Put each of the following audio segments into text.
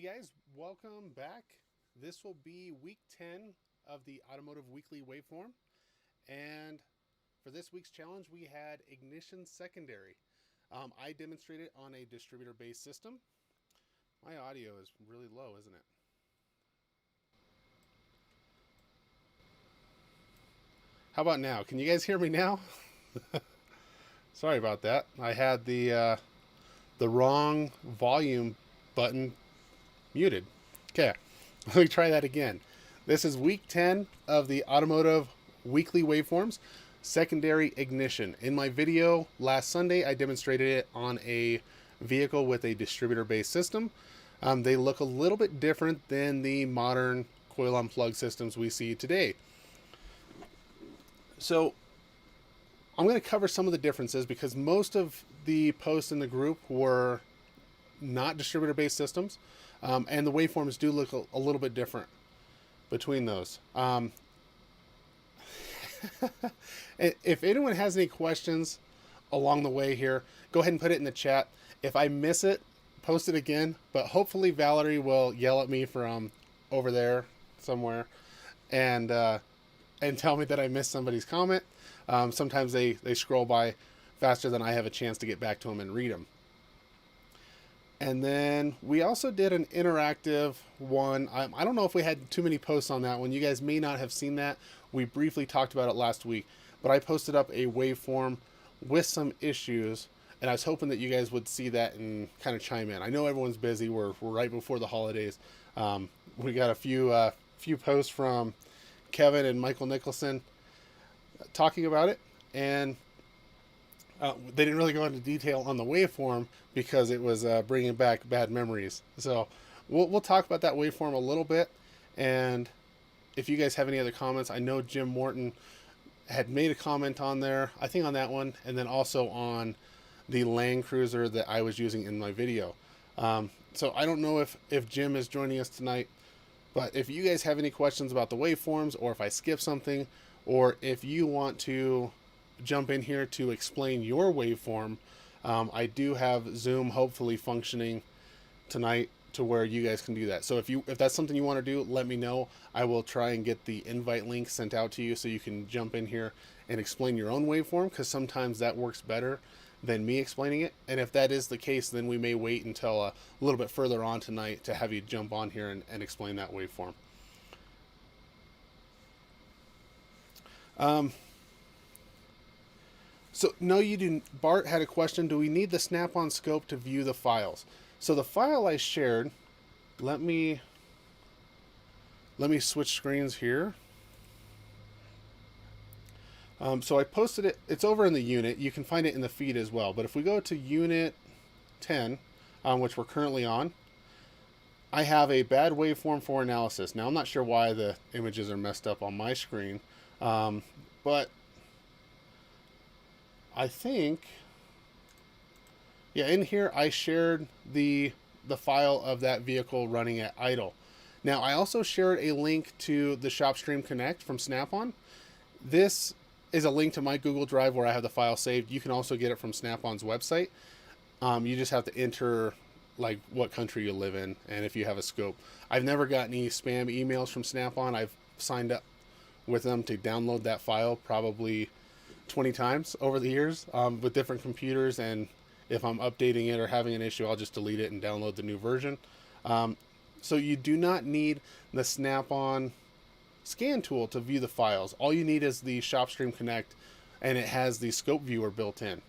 guys, welcome back. This will be week 10 of the Automotive Weekly Waveform. And for this week's challenge, we had ignition secondary. I demonstrated on a distributor-based system. My audio is really low, isn't it? How about now? Can you guys hear me now? Sorry about that. I had the wrong volume button muted. Okay, let me try that again. This is week 10 of the Automotive Weekly Waveforms, secondary ignition. In my video last Sunday, I demonstrated it on a vehicle with a distributor-based system. They look a little bit different than the modern coil-on plug systems we see today. So I'm going to cover some of the differences because most of the posts in the group were not distributor-based systems, and the waveforms do look a little bit different between those. If anyone has any questions along the way here, go ahead and put it in the chat. If I miss it, post it again, but hopefully Valerie will yell at me from over there somewhere and tell me that I missed somebody's comment. Sometimes they scroll by faster than I have a chance to get back to them and read them. And then we also did an interactive one. I don't know if we had too many posts on that one. You guys may not have seen that. We briefly talked about it last week, but I posted up a waveform with some issues, and I was hoping that you guys would see that and kind of chime in. I know everyone's busy. We're right before the holidays. We got a few posts from Kevin and Michael Nicholson talking about it, and they didn't really go into detail on the waveform because it was bringing back bad memories. So we'll talk about that waveform a little bit, and if you guys have any other comments, I know Jim Morton had made a comment on there, I think on that one, and then also on the Land Cruiser that I was using in my video. So I don't know if Jim is joining us tonight, but if you guys have any questions about the waveforms, or if I skip something, or if you want to jump in here to explain your waveform, I do have Zoom hopefully functioning tonight to where you guys can do that. So if that's something you want to do, let me know. I will try and get the invite link sent out to you so you can jump in here and explain your own waveform, because sometimes that works better than me explaining it. And if that is the case, then we may wait until a little bit further on tonight to have you jump on here and explain that waveform. So no, you do. Bart had a question. Do we need the snap-on scope to view the files? So the file I shared, let me switch screens here. So I posted it. It's over in the unit. You can find it in the feed as well. But if we go to unit 10, which we're currently on, I have a bad waveform for analysis. Now I'm not sure why the images are messed up on my screen, but I think, yeah, in here I shared the file of that vehicle running at idle. Now I also shared a link to the ShopStream Connect from Snap-on. This is a link to my Google Drive where I have the file saved. You can also get it from Snap-on's website. You just have to enter like what country you live in and if you have a scope. I've never got any spam emails from Snap-on. I've signed up with them to download that file probably 20 times over the years with different computers, and if I'm updating it or having an issue, I'll just delete it and download the new version. So you do not need the Snap-on scan tool to view the files. All you need is the ShopStream Connect, and it has the scope viewer built in.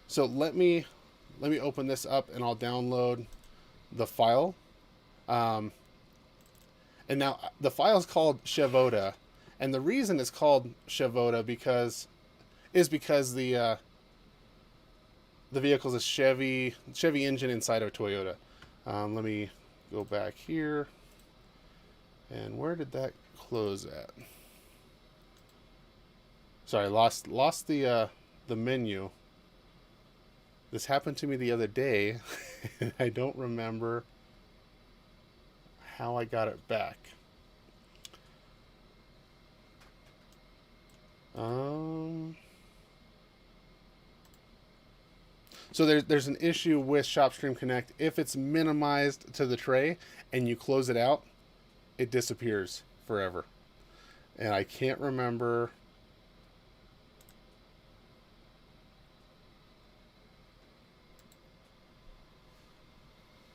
So let me open this up and I'll download the file. And now the file is called Chevota, and the reason it's called Chevota is because the vehicle is a Chevy engine inside of a Toyota. Let me go back here. And where did that close at? Sorry, lost the menu. This happened to me the other day, and I don't remember how I got it back. So there's an issue with ShopStream Connect. If it's minimized to the tray and you close it out, it disappears forever. And I can't remember.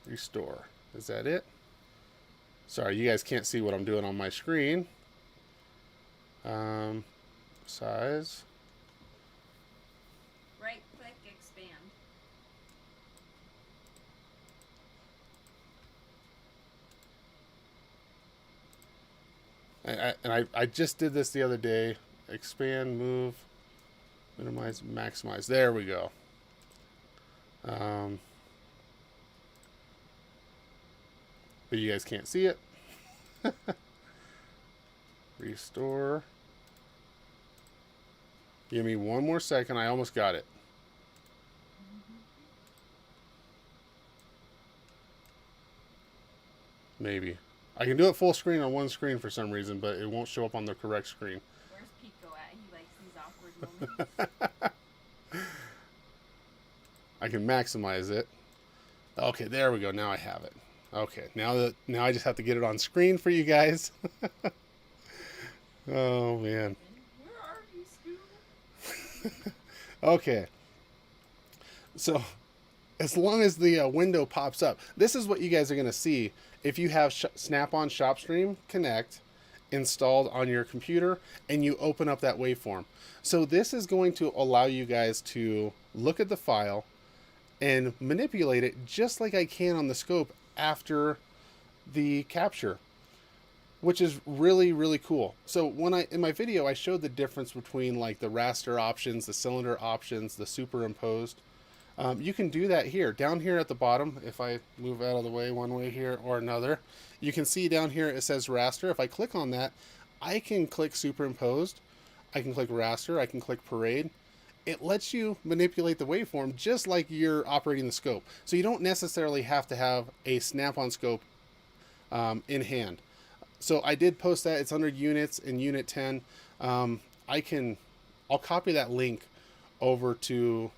Restore. Is that it? Sorry, you guys can't see what I'm doing on my screen. Size. Right click, expand. I just did this the other day. Expand, move, minimize, maximize. There we go. But you guys can't see it. Restore. Give me one more second. I almost got it. Maybe. I can do it full screen on one screen for some reason, but it won't show up on the correct screen. Where's Pico at? He likes these awkward moments. I can maximize it. Okay, there we go. Now I have it. Okay, now I just have to get it on screen for you guys. Oh man. Where are you, Stu? Okay. So, as long as the window pops up, this is what you guys are going to see if you have Snap-on ShopStream Connect installed on your computer and you open up that waveform. So this is going to allow you guys to look at the file and manipulate it just like I can on the scope after the capture, which is really, really cool. So in my video, I showed the difference between like the raster options, the cylinder options, the superimposed. You can do that here, down here at the bottom. If I move out of the way one way here or another, you can see down here it says raster. If I click on that, I can click superimposed, I can click raster, I can click parade. It lets you manipulate the waveform just like you're operating the scope. So you don't necessarily have to have a Snap-on scope in hand. So I did post that. It's under units in unit 10. I'll copy that link over to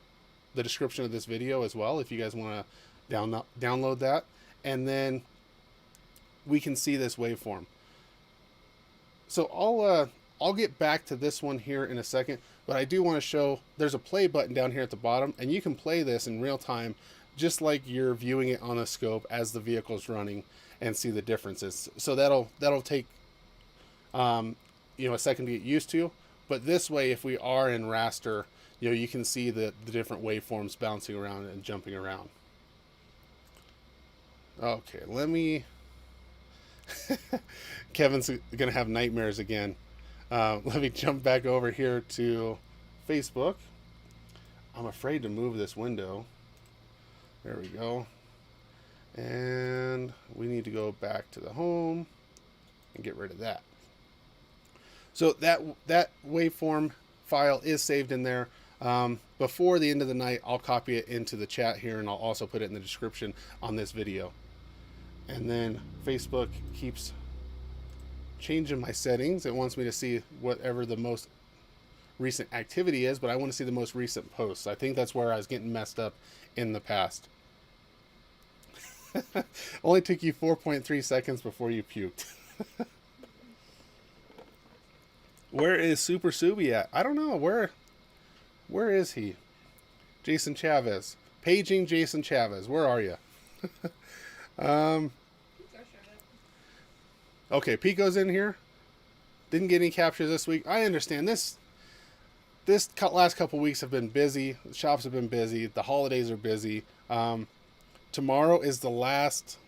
the description of this video as well if you guys want to download that, and then we can see this waveform. So I'll get back to this one here in a second, but I do want to show there's a play button down here at the bottom, and you can play this in real time just like you're viewing it on a scope as the vehicle's running and see the differences. So that'll take a second to get used to, but this way if we are in raster, you can see the different waveforms bouncing around and jumping around. Okay, let me Kevin's gonna have nightmares again. Let me jump back over here to Facebook. I'm afraid to move this window. There we go. And we need to go back to the home and get rid of that. So that waveform file is saved in there. Before the end of the night, I'll copy it into the chat here, and I'll also put it in the description on this video. And then Facebook keeps changing my settings. It wants me to see whatever the most recent activity is, but I want to see the most recent posts. I think that's where I was getting messed up in the past. Only took you 4.3 seconds before you puked. Where is Super Subi at? I don't know. Where is he? Jason Chavez. Paging Jason Chavez. Where are you? Okay, Pico's in here. Didn't get any captures this week. I understand this last couple weeks have been busy. The shops have been busy. The holidays are busy. Tomorrow is the last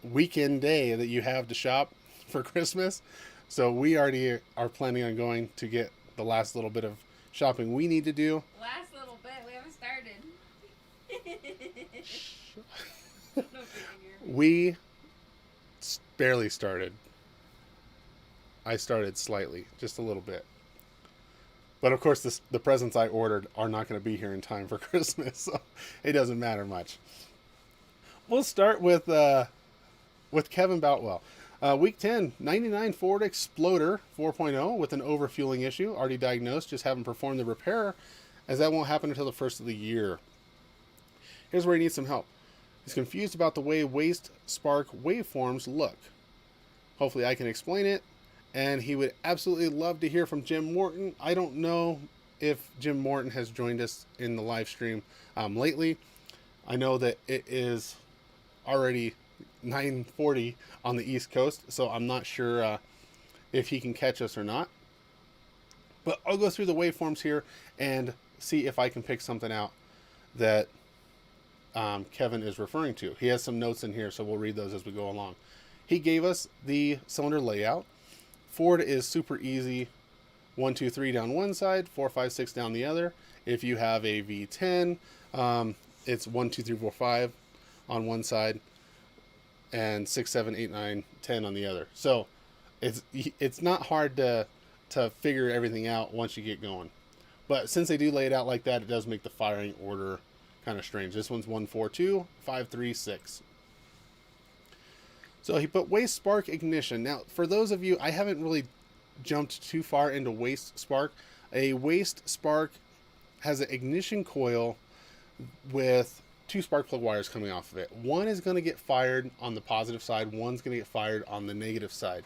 weekend day that you have to shop for Christmas. So we already are planning on going to get the last little bit of shopping we need to do. Last little bit. We haven't started. We barely started. I started slightly, just a little bit. But of course, the presents I ordered are not going to be here in time for Christmas, so it doesn't matter much. We'll start with Kevin Boutwell. Week 10, 99 Ford Exploder 4.0 with an overfueling issue. Already diagnosed, just haven't performed the repair, as that won't happen until the first of the year. Here's where he needs some help. He's confused about the way waste spark waveforms look. Hopefully I can explain it. And he would absolutely love to hear from Jim Morton. I don't know if Jim Morton has joined us in the live stream lately. I know that it is already 9:40 on the East Coast, so I'm not sure if he can catch us or not. But I'll go through the waveforms here and see if I can pick something out that Kevin is referring to. He has some notes in here, so we'll read those as we go along. He gave us the cylinder layout. Ford is super easy. 1, 2, 3 down one side, 4, 5, 6 down the other. If you have a V10, it's 1, 2, 3, 4, 5 on one side, and 6, 7, 8, 9, 10 on the other. So it's not hard to figure everything out once you get going. But since they do lay it out like that, it does make the firing order kind of strange. This one's 1, 4, 2, 5, 3, 6. So he put waste spark ignition. Now, for those of you, I haven't really jumped too far into waste spark. A waste spark has an ignition coil with 2 spark plug wires coming off of it. One is going to get fired on the positive side. One's going to get fired on the negative side.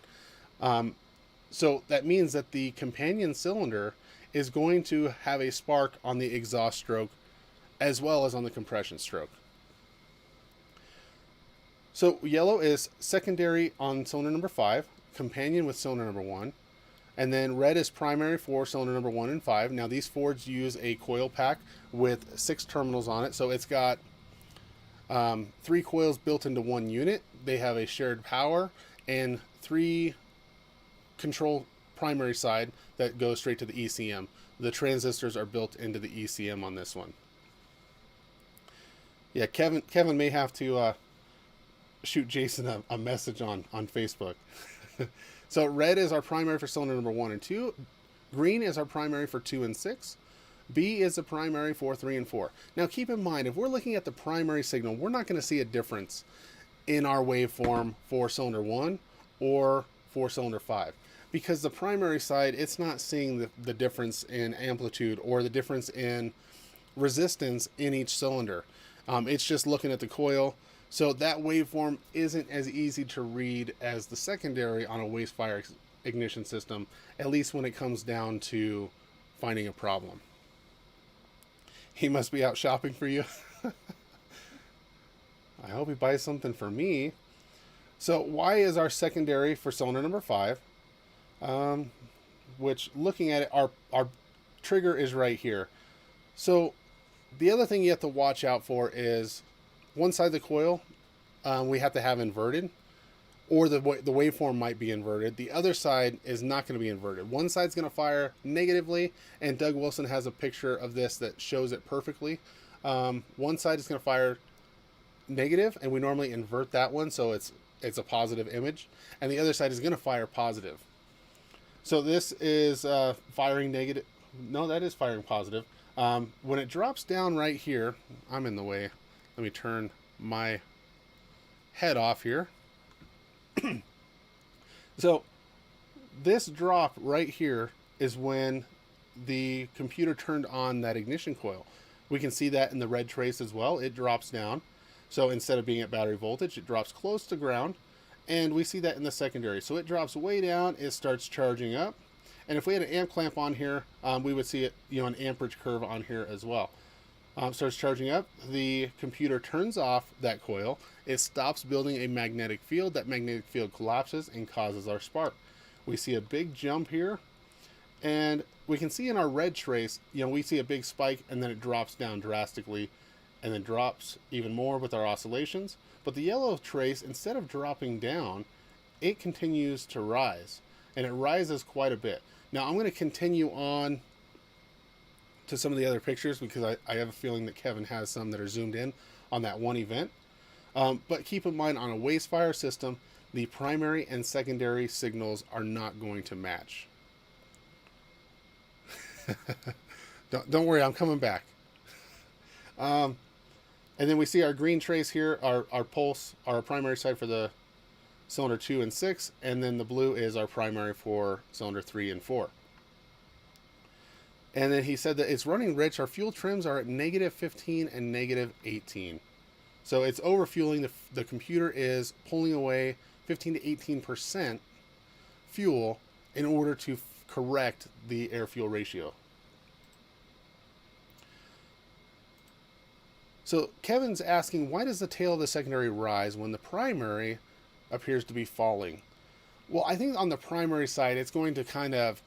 So that means that the companion cylinder is going to have a spark on the exhaust stroke as well as on the compression stroke. So yellow is secondary on cylinder number 5, companion with cylinder number 1, and then red is primary for cylinder number 1 and 5. Now these Fords use a coil pack with 6 terminals on it, so it's got 3 coils built into one unit. They have a shared power and 3 control primary side that goes straight to the ECM. The transistors are built into the ECM on this one. Yeah, Kevin may have to shoot Jason a message on Facebook. So red is our primary for cylinder number 1 and 2. Green is our primary for 2 and 6. B is the primary for 3 and 4. Now keep in mind, if we're looking at the primary signal, we're not going to see a difference in our waveform for cylinder 1 or for cylinder 5. Because the primary side, it's not seeing the difference in amplitude or the difference in resistance in each cylinder. It's just looking at the coil. So that waveform isn't as easy to read as the secondary on a waste fire ignition system, at least when it comes down to finding a problem. He must be out shopping for you. I hope he buys something for me. So Y is our secondary for cylinder number 5, which looking at it, our trigger is right here. So the other thing you have to watch out for is one side of the coil we have to have inverted, or the waveform might be inverted. The other side is not going to be inverted. One side's going to fire negatively, and Doug Wilson has a picture of this that shows it perfectly. One side is going to fire negative, and we normally invert that one so it's a positive image, and the other side is going to fire positive. So this is firing negative. No, that is firing positive. When it drops down right here, I'm in the way. Let me turn my head off here. So this drop right here is when the computer turned on that ignition coil. We can see that in the red trace as well. It drops down. So instead of being at battery voltage, it drops close to ground. And we see that in the secondary. So it drops way down, it starts charging up. And if we had an amp clamp on here, we would see it, an amperage curve on here as well. Starts charging up, the computer turns off that coil, it stops building a magnetic field, that magnetic field collapses and causes our spark. We see a big jump here, and we can see in our red trace, we see a big spike and then it drops down drastically and then drops even more with our oscillations. But the yellow trace, instead of dropping down, it continues to rise, and it rises quite a bit. Now I'm going to continue on to some of the other pictures because I have a feeling that Kevin has some that are zoomed in on that one event. But keep in mind, on a waste fire system, the primary and secondary signals are not going to match. Don't worry, I'm coming back. And then we see our green trace here, our pulse, our primary side for the cylinder 2 and 6, and then the blue is our primary for cylinder 3 and 4. And then he said that it's running rich. Our fuel trims are at -15 and -18. So it's overfueling. The computer is pulling away 15 to 18% fuel in order to correct the air-fuel ratio. So Kevin's asking, why does the tail of the secondary rise when the primary appears to be falling? Well, I think on the primary side, it's going to kind of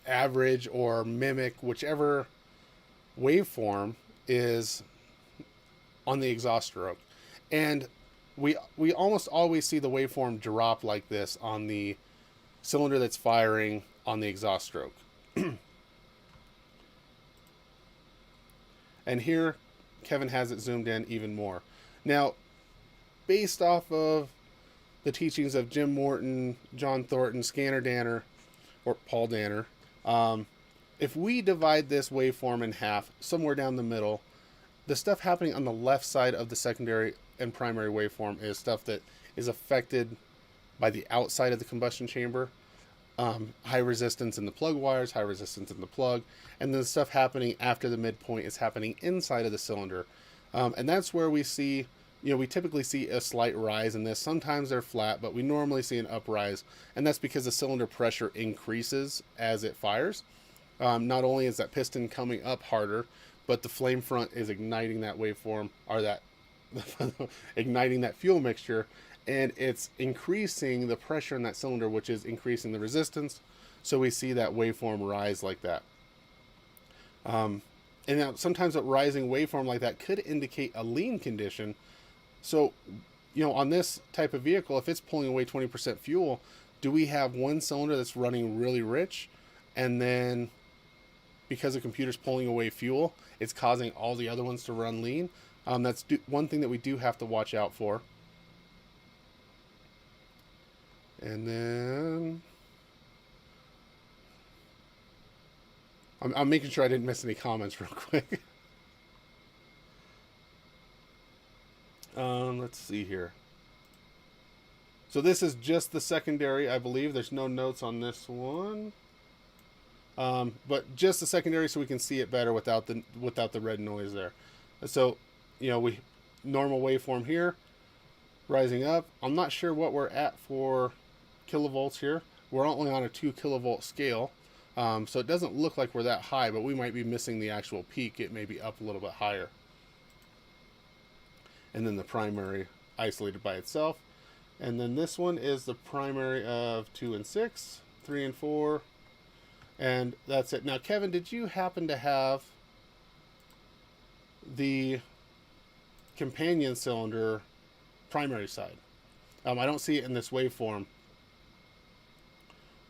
average or mimic whichever waveform is on the exhaust stroke. And we almost always see the waveform drop like this on the cylinder that's firing on the exhaust stroke. And here, Kevin has it zoomed in even more. Now, based off of the teachings of Jim Morton, John Thornton, Scanner Danner, or Paul Danner, if we divide this waveform in half, somewhere down the middle, the stuff happening on the left side of the secondary and primary waveform is stuff that is affected by the outside of the combustion chamber. High resistance in the plug wires, high resistance in the plug, and then the stuff happening after the midpoint is happening inside of the cylinder. And that's where we see, we typically see a slight rise in this. Sometimes they're flat, but we normally see an uprise, and that's because the cylinder pressure increases as it fires. Not only is that piston coming up harder, but the flame front is igniting that waveform, or that igniting that fuel mixture, and it's increasing the pressure in that cylinder, which is increasing the resistance. So we see that waveform rise like that. And now sometimes a rising waveform like that could indicate a lean condition. So, on this type of vehicle, if it's pulling away 20% fuel, do we have one cylinder that's running really rich, and then because the computer's pulling away fuel, it's causing all the other ones to run lean? That's one thing that we do have to watch out for. And then I'm making sure I didn't miss any comments real quick. Let's see here. So this is just the secondary, I believe. There's no notes on this one. But just the secondary so we can see it better without the red noise there. So, we normal waveform here, rising up. I'm not sure what we're at for kilovolts here. We're only on a 2 kilovolt scale. So it doesn't look like we're that high, but we might be missing the actual peak. It may be up a little bit higher. And then the primary isolated by itself. And then this one is the primary of 2 and 6, 3 and 4. And that's it. Now, Kevin, did you happen to have the companion cylinder primary side? I don't see it in this waveform.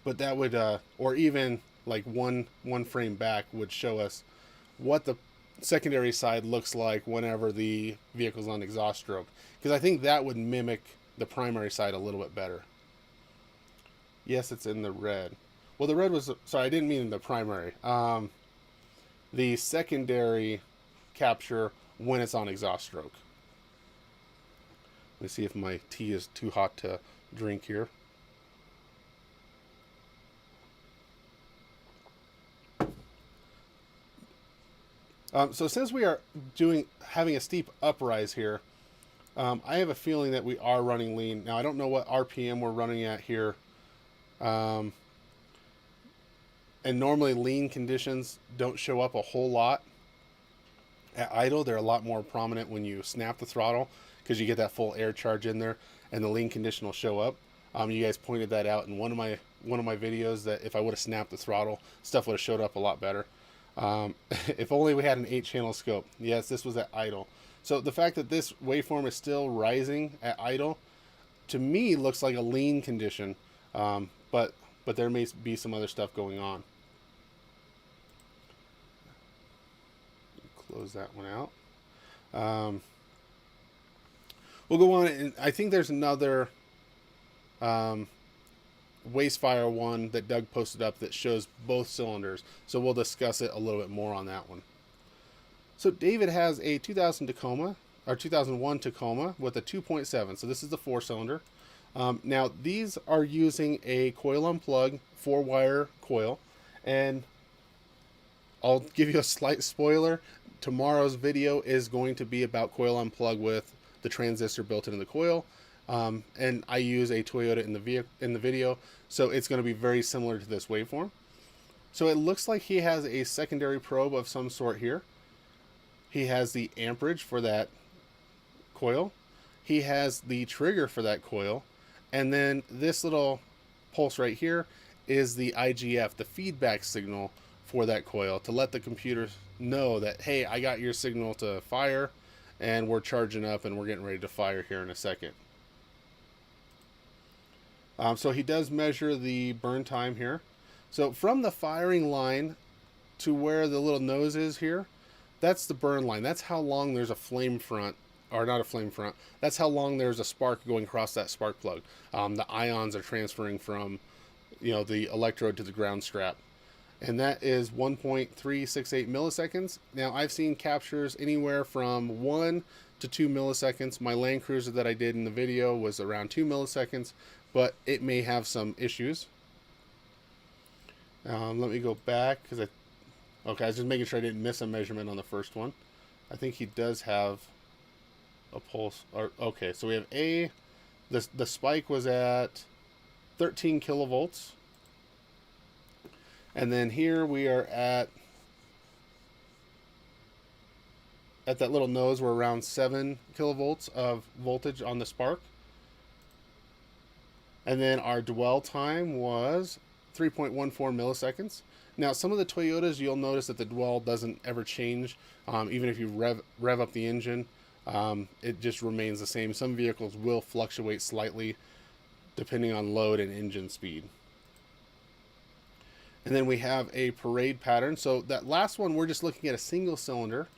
But that would, or even like one frame back, would show us what the secondary side looks like whenever the vehicle's on exhaust stroke. Because I think that would mimic the primary side a little bit better. Yes, it's in the red. Well, the red was, sorry, I didn't mean the primary. The secondary capture when it's on exhaust stroke. Let me see if my tea is too hot to drink here. So since we are having a steep uprise here, I have a feeling that we are running lean. Now, I don't know what RPM we're running at here. And normally lean conditions don't show up a whole lot at idle. They're a lot more prominent when you snap the throttle, because you get that full air charge in there, and the lean condition will show up. You guys pointed that out in one of my videos, that if I would have snapped the throttle, stuff would have showed up a lot better. If only we had an 8-channel scope. Yes, this was at idle. So the fact that this waveform is still rising at idle, to me, looks like a lean condition. But there may be some other stuff going on. Close that one out. We'll go on, and I think there's another Wastefire one that Doug posted up that shows both cylinders. So we'll discuss it a little bit more on that one. So David has a 2001 Tacoma with a 2.7. So this is the 4-cylinder. Now these are using a coil unplug 4-wire coil, and I'll give you a slight spoiler. Tomorrow's video is going to be about coil unplug with the transistor built into the coil. And I use a Toyota in the video, so it's going to be very similar to this waveform. So it looks like he has a secondary probe of some sort here. He has the amperage for that coil. He has the trigger for that coil. And then this little pulse right here is the IGF, the feedback signal for that coil, to let the computer know that, hey, I got your signal to fire, and we're charging up and we're getting ready to fire here in a second. So he does measure the burn time here. So from the firing line to where the little nose is here, that's the burn line. That's how long there's a flame front, or not a flame front. That's how long there's a spark going across that spark plug. The ions are transferring from, the electrode to the ground strap. And that is 1.368 milliseconds. Now, I've seen captures anywhere from 1 to 2 milliseconds. My Land Cruiser that I did in the video was around 2 milliseconds, but it may have some issues. Let me go back, because I was just making sure I didn't miss a measurement on the first one. I think he does have a pulse. Okay, so we have the spike was at 13 kilovolts. And then here we are at that little nose, we're around 7 kilovolts of voltage on the spark. And then our dwell time was 3.14 milliseconds. Now, some of the Toyotas, you'll notice that the dwell doesn't ever change. Even if you rev up the engine, it just remains the same. Some vehicles will fluctuate slightly depending on load and engine speed. And then we have a parade pattern. So that last one, we're just looking at a single cylinder.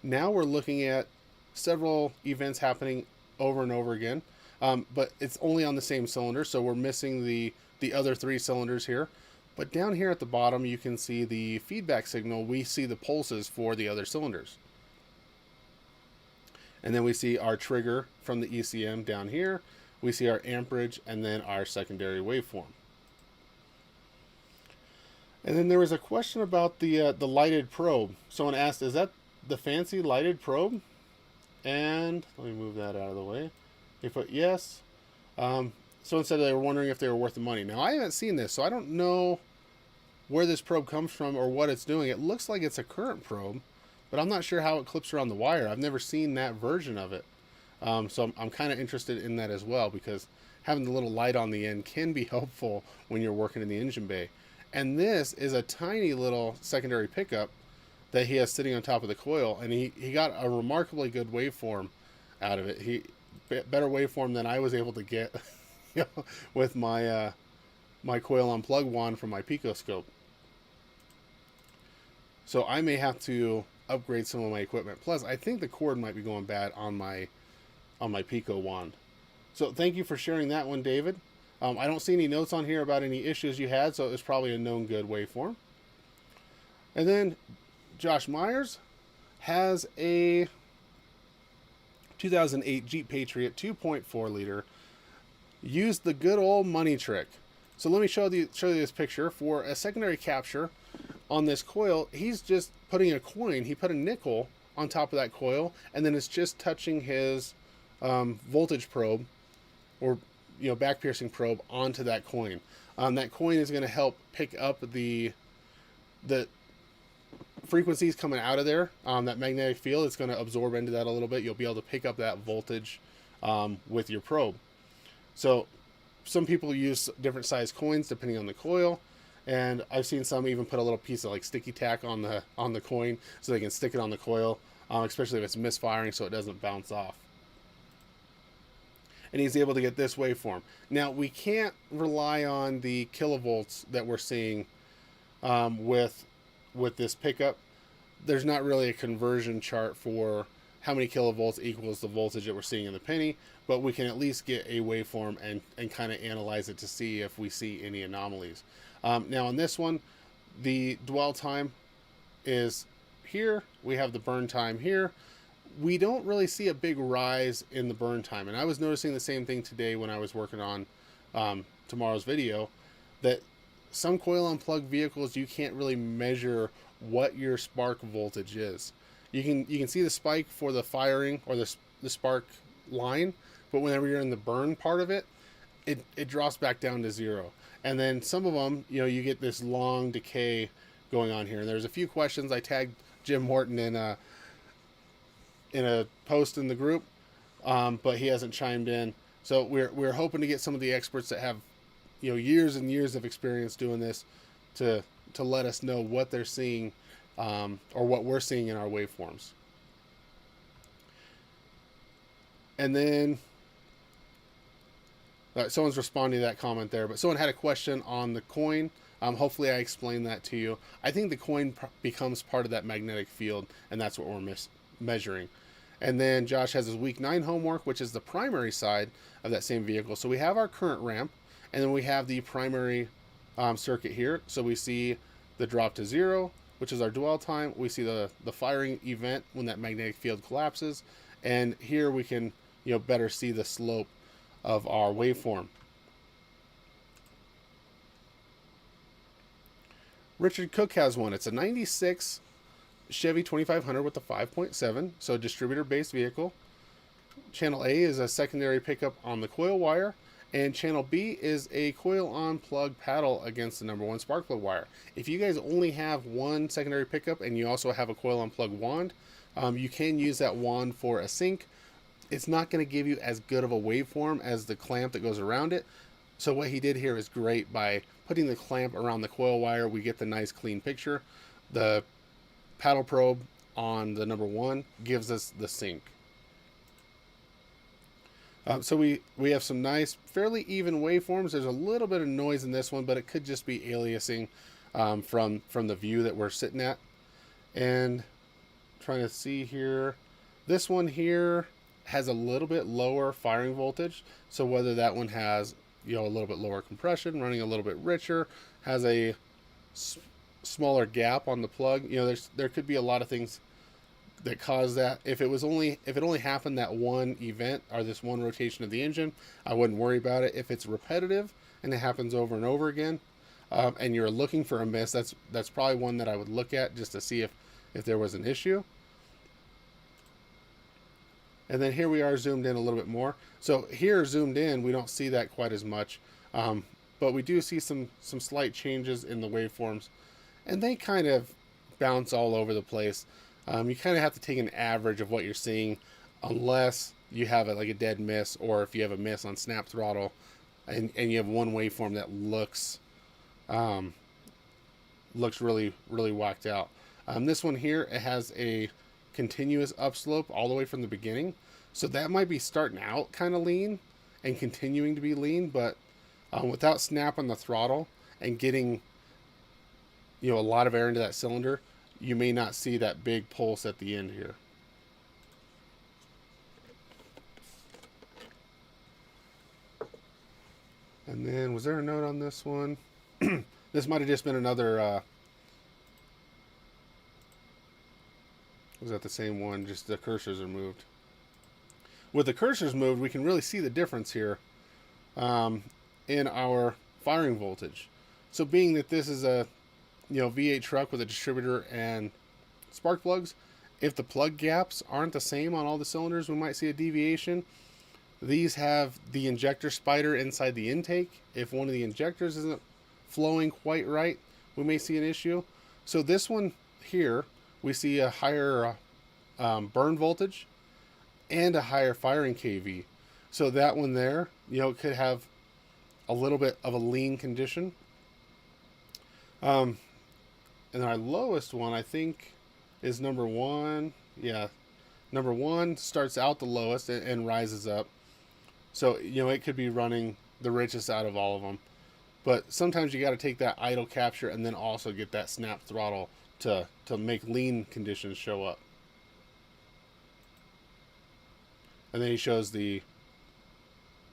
Now we're looking at several events happening over and over again. But it's only on the same cylinder, so we're missing the other 3 cylinders here. But down here at the bottom, you can see the feedback signal. We see the pulses for the other cylinders. And then we see our trigger from the ECM down here. We see our amperage and then our secondary waveform. And then there was a question about the lighted probe. Someone asked, is that the fancy lighted probe? And let me move that out of the way. They put yes. Someone said they were wondering if they were worth the money. Now, I haven't seen this, so I don't know where this probe comes from or what it's doing. It looks like it's a current probe, but I'm not sure how it clips around the wire. I've never seen that version of it. So I'm kind of interested in that as well, because having the little light on the end can be helpful when you're working in the engine bay. And this is a tiny little secondary pickup that he has sitting on top of the coil, and he got a remarkably good waveform out of it. Better waveform than I was able to get with my my coil unplug wand from my picoscope. So I may have to upgrade some of my equipment. Plus, I think the cord might be going bad on my Pico wand. So thank you for sharing that one, David. I don't see any notes on here about any issues you had, so it was probably a known good waveform. And then Josh Myers has a 2008 Jeep Patriot 2.4 liter. Used the good old money trick. So let me show you this picture. For a secondary capture on this coil, he's just putting a coin. He put a nickel on top of that coil, and then it's just touching his voltage probe, or back piercing probe, onto that coin. That coin is going to help pick up the frequencies coming out of there. That magnetic field, it's going to absorb into that a little bit. You'll be able to pick up that voltage with your probe. So some people use different size coins depending on the coil, and I've seen some even put a little piece of like sticky tack on the coin so they can stick it on the coil, especially if it's misfiring, so it doesn't bounce off. And he's able to get this waveform. Now, we can't rely on the kilovolts that we're seeing with this pickup. There's not really a conversion chart for how many kilovolts equals the voltage that we're seeing in the penny, but we can at least get a waveform and kind of analyze it to see if we see any anomalies. Now, on this one, the dwell time is here. We have the burn time here. We don't really see a big rise in the burn time. And I was noticing the same thing today when I was working on tomorrow's video, that some coil unplugged vehicles, you can't really measure what your spark voltage is. You can see the spike for the firing or the spark line, but whenever you're in the burn part of it, it drops back down to zero. And then some of them, you get this long decay going on here. And there's a few questions. I tagged Jim Morton in a post in the group, but he hasn't chimed in. So we're hoping to get some of the experts that have years and years of experience doing this to let us know what they're seeing, or what we're seeing in our waveforms. And then someone's responding to that comment there, but someone had a question on the coin. Hopefully I explained that to you. I think the coin becomes part of that magnetic field, and that's what we're measuring. And then Josh has his week 9 homework, which is the primary side of that same vehicle. So we have our current ramp, and then we have the primary circuit here. So we see the drop to 0, which is our dwell time. We see the firing event when that magnetic field collapses. And here we can better see the slope of our waveform. Richard Cook has one. It's a 96 Chevy 2500 with the 5.7, so a distributor-based vehicle. Channel A is a secondary pickup on the coil wire, and channel B is a coil on plug paddle against the number 1 spark plug wire. If you guys only have one secondary pickup and you also have a coil on plug wand, you can use that wand for a sync. It's not going to give you as good of a waveform as the clamp that goes around it. So what he did here is great. By putting the clamp around the coil wire, we get the nice clean picture. The paddle probe on the number 1 gives us the sync. So we have some nice, fairly even waveforms. There's a little bit of noise in this one, but it could just be aliasing from the view that we're sitting at. And trying to see here, this one here has a little bit lower firing voltage. So whether that one has a little bit lower compression, running a little bit richer, has a smaller gap on the plug, there could be a lot of things that cause that. If it only happened that one event or this one rotation of the engine, I wouldn't worry about it. If it's repetitive and it happens over and over again, and you're looking for a miss, that's probably one that I would look at just to see if there was an issue. And then here we are zoomed in a little bit more. So here zoomed in, we don't see that quite as much, but we do see some slight changes in the waveforms, and they kind of bounce all over the place. You kind of have to take an average of what you're seeing, unless you have like a dead miss, or if you have a miss on snap throttle, and you have one waveform that looks really, really whacked out. This one here, it has a continuous upslope all the way from the beginning, so that might be starting out kind of lean and continuing to be lean, but without snap on the throttle and getting a lot of air into that cylinder, you may not see that big pulse at the end here. And then was there a note on this one? This might have just been another was that the same one, just the cursors are moved. With the cursors moved, we can really see the difference here in our firing voltage. So being that this is a V8 truck with a distributor and spark plugs, if the plug gaps aren't the same on all the cylinders, we might see a deviation. These have the injector spider inside the intake. If one of the injectors isn't flowing quite right, we may see an issue. So this one here, we see a higher burn voltage and a higher firing kV. So that one there, could have a little bit of a lean condition. And our lowest one, I think, is number 1. Yeah, number 1 starts out the lowest and rises up. So, it could be running the richest out of all of them. But sometimes you got to take that idle capture and then also get that snap throttle to make lean conditions show up. And then he shows the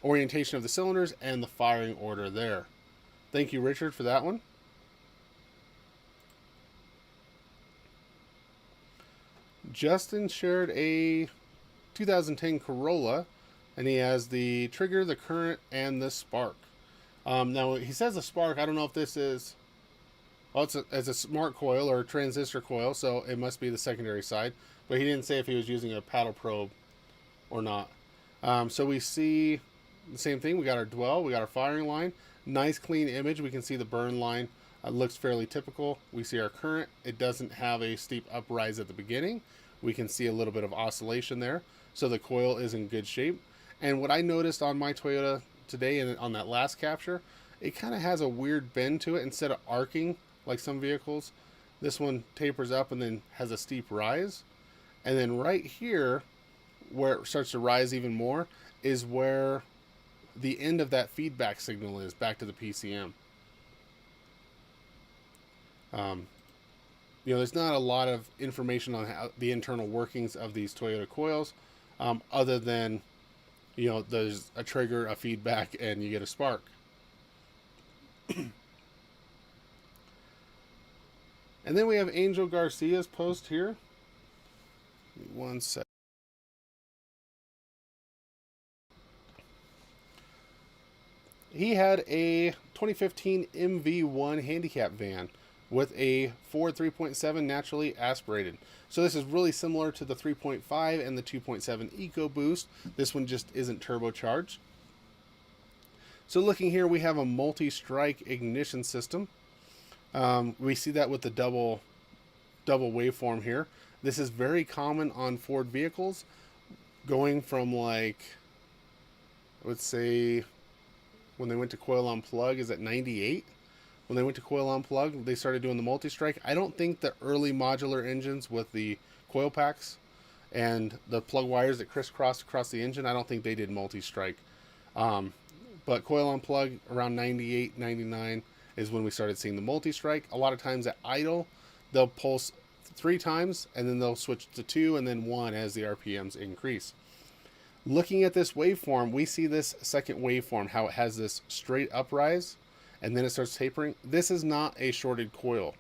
orientation of the cylinders and the firing order there. Thank you, Richard, for that one. Justin shared a 2010 Corolla, and he has the trigger, the current, and the spark. Now he says a spark. I don't know if this is, well, it's a smart coil or a transistor coil, so it must be the secondary side. But he didn't say if he was using a paddle probe or not. So we see the same thing. We got our dwell, we got our firing line. Nice clean image. We can see the burn line. Looks fairly typical. We see our current. It doesn't have a steep uprise at the beginning. We can see a little bit of oscillation there. So the coil is in good shape. And what I noticed on my Toyota today and on that last capture, it kind of has a weird bend to it. Instead of arcing like some vehicles, this one tapers up and then has a steep rise. And then right here, where it starts to rise even more, is where the end of that feedback signal is back to the PCM. There's not a lot of information on how the internal workings of these Toyota coils, other than, there's a trigger, a feedback, and you get a spark. And then we have Angel Garcia's post here. Give me 1 sec. He had a 2015 MV1 handicap van with a Ford 3.7 naturally aspirated. So this is really similar to the 3.5 and the 2.7 EcoBoost. This one just isn't turbocharged. So looking here, we have a multi-strike ignition system. We see that with the double waveform here. This is very common on Ford vehicles, going from, like, I would say when they went to coil on plug is at 98. When they went to coil on plug, they started doing the multi-strike. I don't think the early modular engines with the coil packs and the plug wires that crisscross across the engine, I don't think they did multi-strike. But coil on plug around 98, 99 is when we started seeing the multi-strike. A lot of times at idle, they'll pulse 3 times and then they'll switch to 2 and then 1 as the RPMs increase. Looking at this waveform, we see this second waveform, how it has this straight uprise and then it starts tapering. This is not a shorted coil.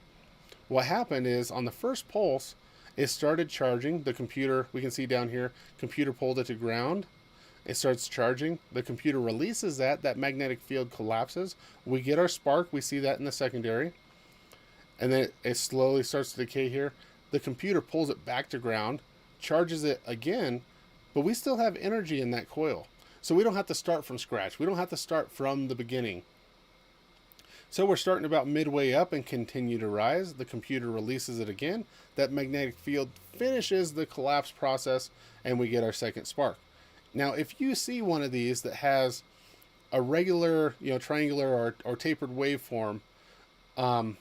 What happened is on the first pulse, it started charging. The computer, we can see down here, computer pulled it to ground. It starts charging. The computer releases that magnetic field collapses. We get our spark. We see that in the secondary. And then it slowly starts to decay here. The computer pulls it back to ground, charges it again, but we still have energy in that coil. So we don't have to start from scratch. We don't have to start from the beginning. So we're starting about midway up and continue to rise. The computer releases it again. That magnetic field finishes the collapse process and we get our second spark. Now, if you see one of these that has a regular, triangular or tapered waveform on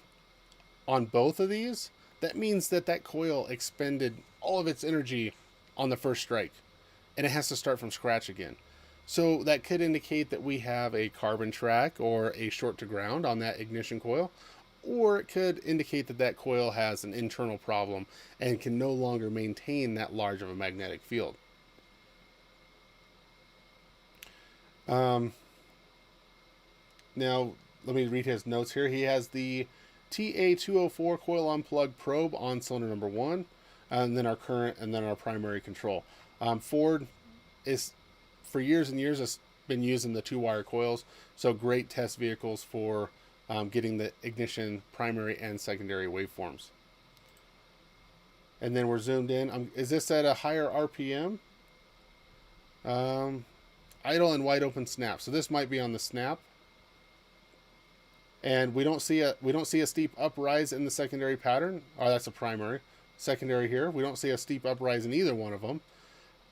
both of these, that means that coil expended all of its energy on the first strike and it has to start from scratch again. So that could indicate that we have a carbon track or a short to ground on that ignition coil, or it could indicate that coil has an internal problem and can no longer maintain that large of a magnetic field. Now, let me read his notes here. He has the TA204 coil on plug probe on cylinder number 1, and then our current, and then our primary control. Ford is, for years and years, has been using the 2-wire coils, so great test vehicles for getting the ignition primary and secondary waveforms. And then we're zoomed in. Is this at a higher RPM? Idle and wide open snap. So this might be on the snap. And we don't see a steep uprise in the secondary pattern. Oh, that's a primary. Secondary here, we don't see a steep uprise in either one of them.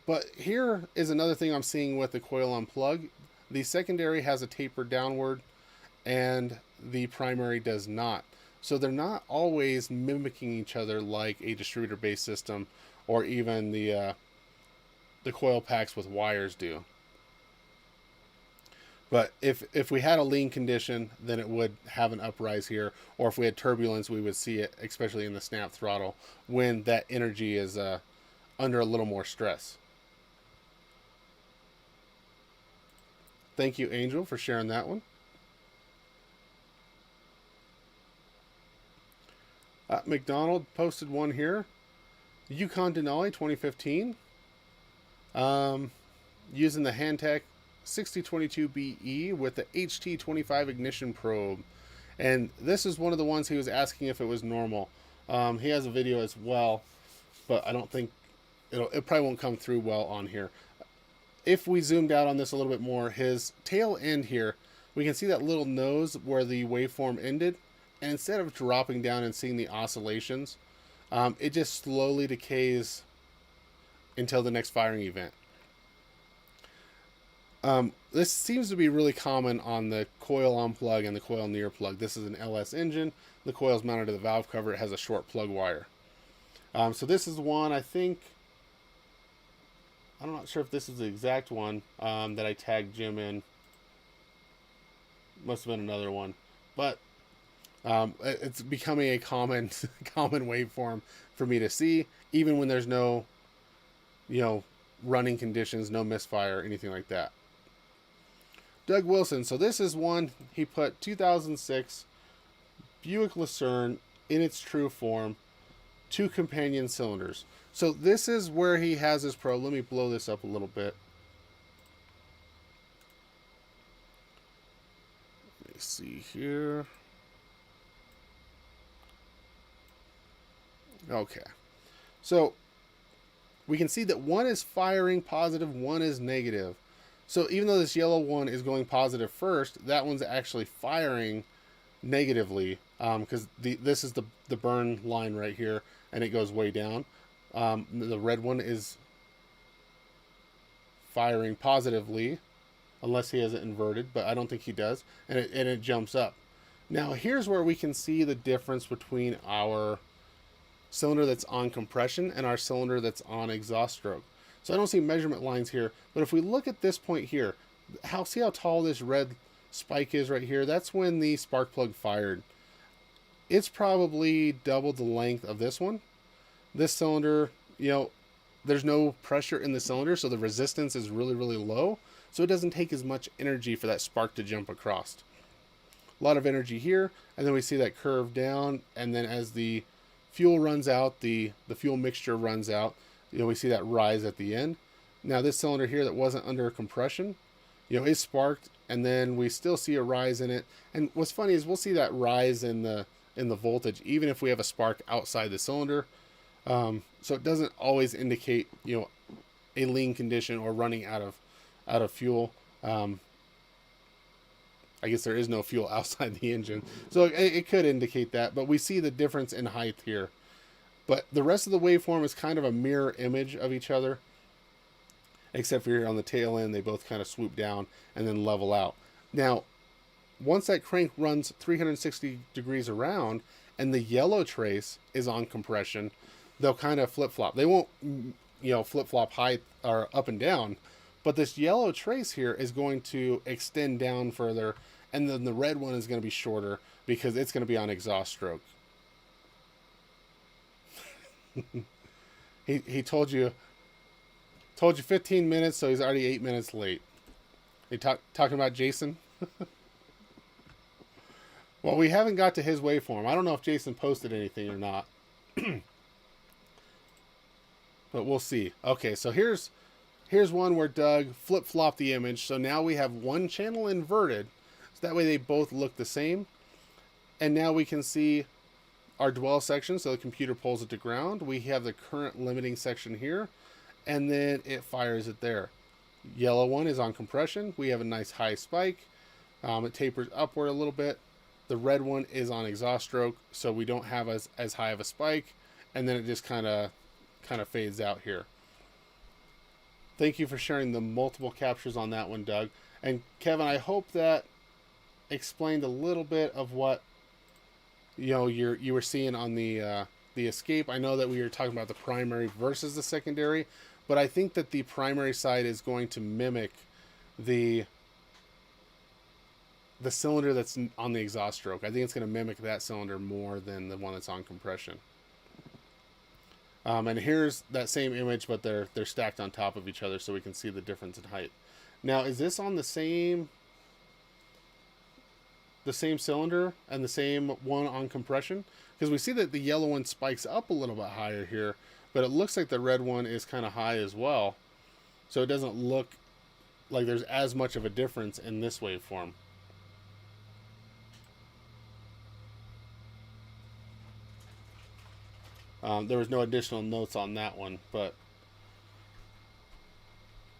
But here is another thing I'm seeing with the coil on plug. The secondary has a taper downward and the primary does not. So they're not always mimicking each other like a distributor-based system or even the coil packs with wires do. But if we had a lean condition, then it would have an uprise here. Or if we had turbulence, we would see it, especially in the snap throttle, when that energy is under a little more stress. Thank you, Angel, for sharing that one. McDonald posted one here. Yukon Denali 2015. Using the Handtech 6022BE with the HT25 ignition probe. And this is one of the ones he was asking if it was normal. He has a video as well, but I don't think it probably won't come through well on here. If we zoomed out on this a little bit more, his tail end here, we can see that little nose where the waveform ended. And instead of dropping down and seeing the oscillations, it just slowly decays until the next firing event. This seems to be really common on the coil on plug and the coil near plug. This is an LS engine. The coil is mounted to the valve cover. It has a short plug wire. So this is one, I think, I'm not sure if this is the exact one that I tagged Jim in. Must have been another one. But it's becoming a common waveform for me to see, even when there's no, running conditions, no misfire, anything like that. Doug Wilson. So this is one, he put 2006 Buick Lucerne in its true form, 2 companion cylinders. So this is where he has his probe. Let me blow this up a little bit. Let me see here. Okay. So we can see that one is firing positive, one is negative. So even though this yellow one is going positive first, that one's actually firing negatively, because this is the burn line right here, and it goes way down. The red one is firing positively, unless he has it inverted, but I don't think he does, and it jumps up. Now here's where we can see the difference between our cylinder that's on compression and our cylinder that's on exhaust stroke. So I don't see measurement lines here, but if we look at this point here, see how tall this red spike is right here? That's when the spark plug fired. It's probably double the length of this one. This cylinder, there's no pressure in the cylinder, so the resistance is really, really low. So it doesn't take as much energy for that spark to jump across. A lot of energy here, and then we see that curve down, and then as the fuel runs out, the fuel mixture runs out, we see that rise at the end. Now this cylinder here that wasn't under compression, is sparked, and then we still see a rise in it. And what's funny is we'll see that rise in the voltage even if we have a spark outside the cylinder. So it doesn't always indicate a lean condition or running out of fuel. I guess there is no fuel outside the engine, so it could indicate that, but we see the difference in height here. But the rest of the waveform is kind of a mirror image of each other, except for here on the tail end, they both kind of swoop down and then level out. Now, once that crank runs 360 degrees around and the yellow trace is on compression, they'll kind of flip-flop. They won't, flip-flop high or up and down, but this yellow trace here is going to extend down further, and then the red one is going to be shorter because it's going to be on exhaust stroke. he told you 15 minutes, so he's already 8 minutes late. They talking about Jason? Well, we haven't got to his waveform. I don't know if Jason posted anything or not. But we'll see. Okay, so here's one where Doug flip-flopped the image. So now we have one channel inverted. So that way they both look the same. And now we can see our dwell section, so the computer pulls it to ground. We have the current limiting section here, and then it fires it there. Yellow one is on compression. We have a nice high spike. It tapers upward a little bit. The red one is on exhaust stroke, so we don't have as high of a spike, and then it just kind of fades out here. Thank you for sharing the multiple captures on that one, Doug. And Kevin, I hope that explained a little bit of what you were seeing on the escape. I know that we were talking about the primary versus the secondary, but I think that the primary side is going to mimic the cylinder that's on the exhaust stroke. I think it's going to mimic that cylinder more than the one that's on compression. And here's that same image, but they're stacked on top of each other, so we can see the difference in height. Now, is this on the same cylinder and the same one on compression? Because we see that the yellow one spikes up a little bit higher here, but it looks like the red one is kind of high as well. So it doesn't look like there's as much of a difference in this waveform. There was no additional notes on that one, but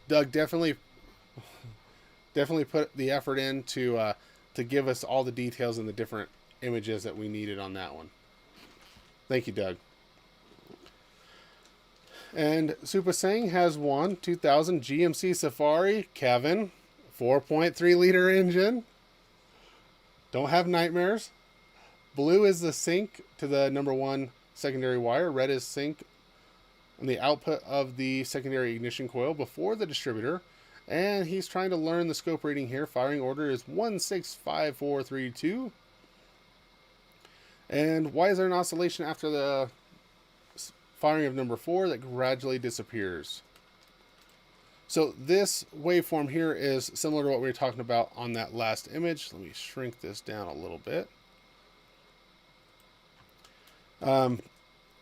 Doug definitely put the effort in to give us all the details and the different images that we needed on that one. Thank you, Doug. And Supa Sing has one 2000 GMC Safari, Kevin, 4.3 liter engine. Don't have nightmares. Blue is the sync to the number 1 secondary wire. Red is sync on the output of the secondary ignition coil before the distributor. And he's trying to learn the scope reading here. Firing order is 165432. And why is there an oscillation after the firing of number 4 that gradually disappears? So this waveform here is similar to what we were talking about on that last image. Let me shrink this down a little bit.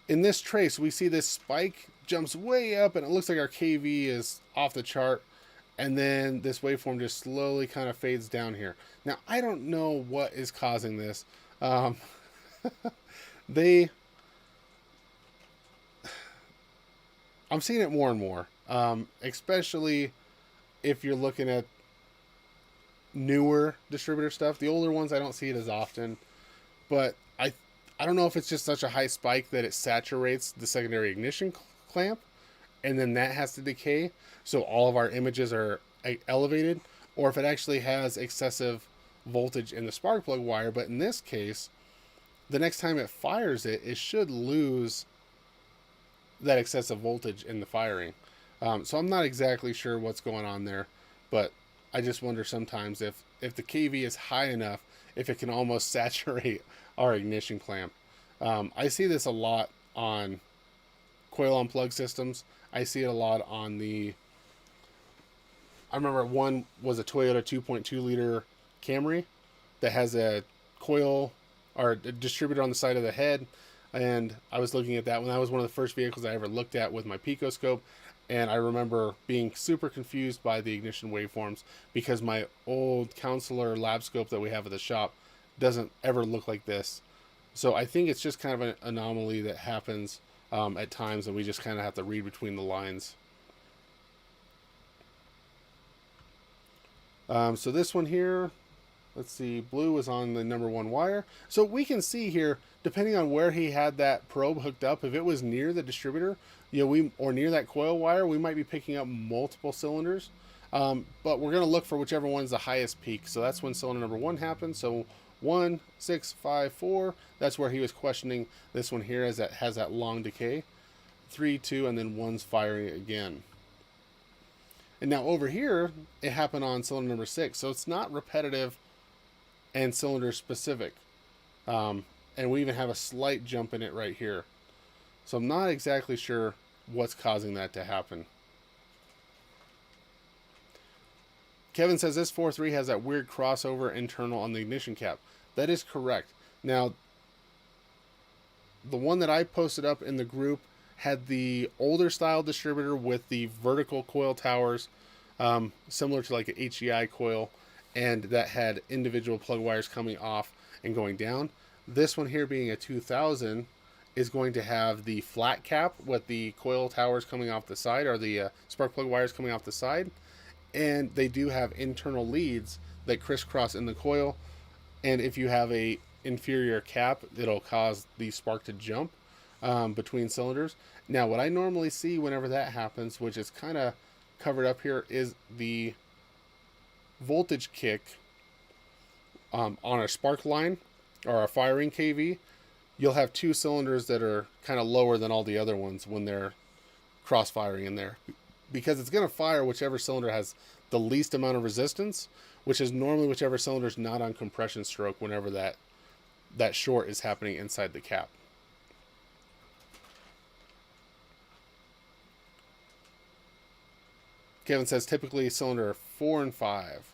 In this trace, we see this spike jumps way up and it looks like our KV is off the chart. And then this waveform just slowly kind of fades down here. Now, I don't know what is causing this. I'm seeing it more and more, especially if you're looking at newer distributor stuff. The older ones, I don't see it as often, but I don't know if it's just such a high spike that it saturates the secondary ignition clamp, and then that has to decay, so all of our images are elevated, or if it actually has excessive voltage in the spark plug wire. But in this case, the next time it fires it, it should lose that excessive voltage in the firing. So I'm not exactly sure what's going on there, but I just wonder sometimes if the KV is high enough, if it can almost saturate our ignition clamp. I see this a lot on coil on plug systems. I see it a lot on I remember one was a Toyota 2.2 liter Camry that has a coil or a distributor on the side of the head. And I was looking at that when that was one of the first vehicles I ever looked at with my picoscope. And I remember being super confused by the ignition waveforms because my old Counselor lab scope that we have at the shop doesn't ever look like this. So I think it's just kind of an anomaly that happens at times, and we just kind of have to read between the lines. So this one here, let's see, blue is on the number 1 wire. So we can see here, depending on where he had that probe hooked up, if it was near the distributor, or near that coil wire, we might be picking up multiple cylinders. But we're going to look for whichever one's the highest peak. So that's when cylinder number 1 happens. So 1, 6, 5, 4. That's where he was questioning this one here, as that has that long decay. 3, 2, and then 1's firing again. And now over here, it happened on cylinder number 6. So it's not repetitive and cylinder specific. And we even have a slight jump in it right here. So I'm not exactly sure what's causing that to happen. Kevin says this 4.3 has that weird crossover internal on the ignition cap. That is correct. Now, the one that I posted up in the group had the older style distributor with the vertical coil towers, similar to like an HEI coil, and that had individual plug wires coming off and going down. This one here, being a 2000, is going to have the flat cap with the coil towers coming off the side, or the spark plug wires coming off the side. And they do have internal leads that crisscross in the coil. And if you have a inferior cap, it'll cause the spark to jump between cylinders. Now, what I normally see whenever that happens, which is kind of covered up here, is the voltage kick on a spark line or a firing KV. You'll have 2 cylinders that are kind of lower than all the other ones when they're cross firing in there, because it's going to fire whichever cylinder has the least amount of resistance, which is normally whichever cylinder is not on compression stroke whenever that short is happening inside the cap. Kevin says typically cylinder 4 and 5.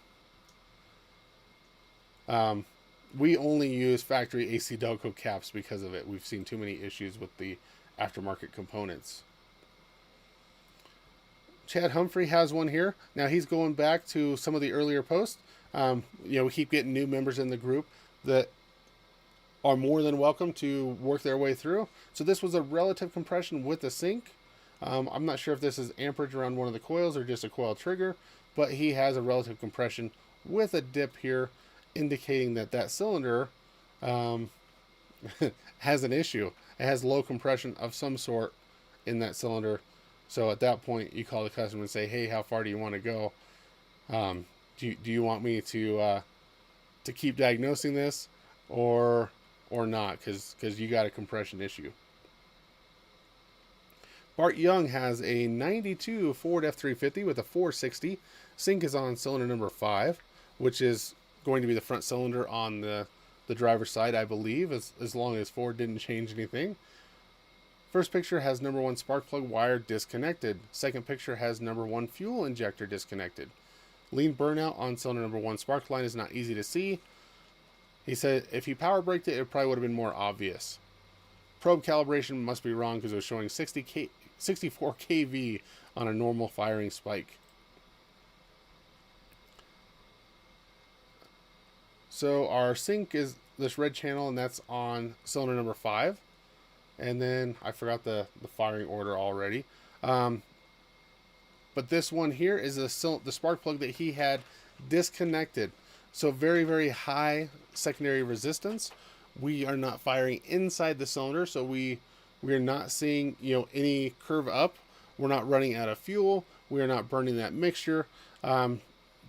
We only use factory AC Delco caps because of it. We've seen too many issues with the aftermarket components. Chad Humphrey has one here. Now he's going back to some of the earlier posts. We keep getting new members in the group that are more than welcome to work their way through. So this was a relative compression with a sink. I'm not sure if this is amperage around one of the coils or just a coil trigger, but he has a relative compression with a dip here, indicating that that cylinder has an issue. It has low compression of some sort in that cylinder. So at that point, you call the customer and say, "Hey, how far do you want to go? Do you want me to keep diagnosing this, or not? Because you got a compression issue." Bart Young has a 92 Ford F350 with a 460. Sink is on cylinder number 5, which is going to be the front cylinder on the driver's side, I believe, as long as Ford didn't change anything. First picture has number 1 spark plug wire disconnected. Second picture has number 1 fuel injector disconnected. Lean burnout on cylinder number 1 spark line is not easy to see. He said if he power braked it, it probably would have been more obvious. Probe calibration must be wrong because it was showing 64 kV on a normal firing spike. So our sink is this red channel, and that's on cylinder number 5. And then I forgot the firing order already. But this one here is the spark plug that he had disconnected. So very, very high secondary resistance. We are not firing inside the cylinder, so we are not seeing any curve up. We're not running out of fuel. We are not burning that mixture.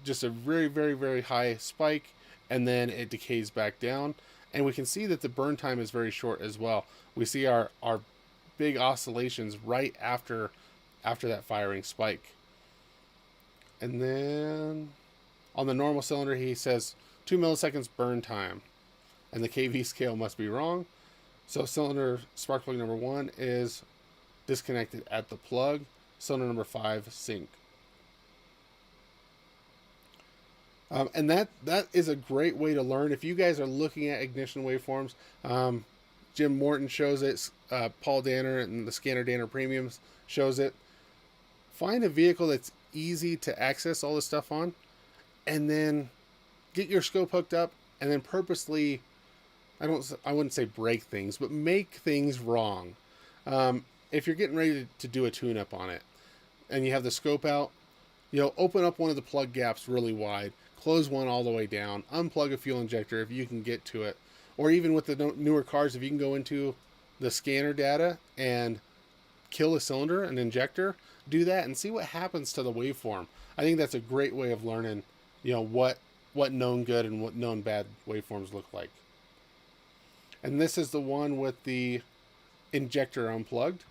Just a very, very, very high spike, and then it decays back down. And we can see that the burn time is very short as well. We see our big oscillations right after that firing spike. And then on the normal cylinder, he says 2 milliseconds burn time. And the kV scale must be wrong. So cylinder spark plug number 1 is disconnected at the plug. Cylinder number 5, sink. And that is a great way to learn. If you guys are looking at ignition waveforms, Jim Morton shows it, Paul Danner and the Scanner Danner Premiums shows it. Find a vehicle that's easy to access all this stuff on, and then get your scope hooked up, and then purposely, I wouldn't say break things, but make things wrong. If you're getting ready to do a tune-up on it, and you have the scope out, open up one of the plug gaps really wide, close one all the way down, unplug a fuel injector if you can get to it. Or even with the newer cars, if you can go into the scanner data and kill a cylinder, an injector, do that and see what happens to the waveform. I think that's a great way of learning, what known good and what known bad waveforms look like. And this is the one with the injector unplugged.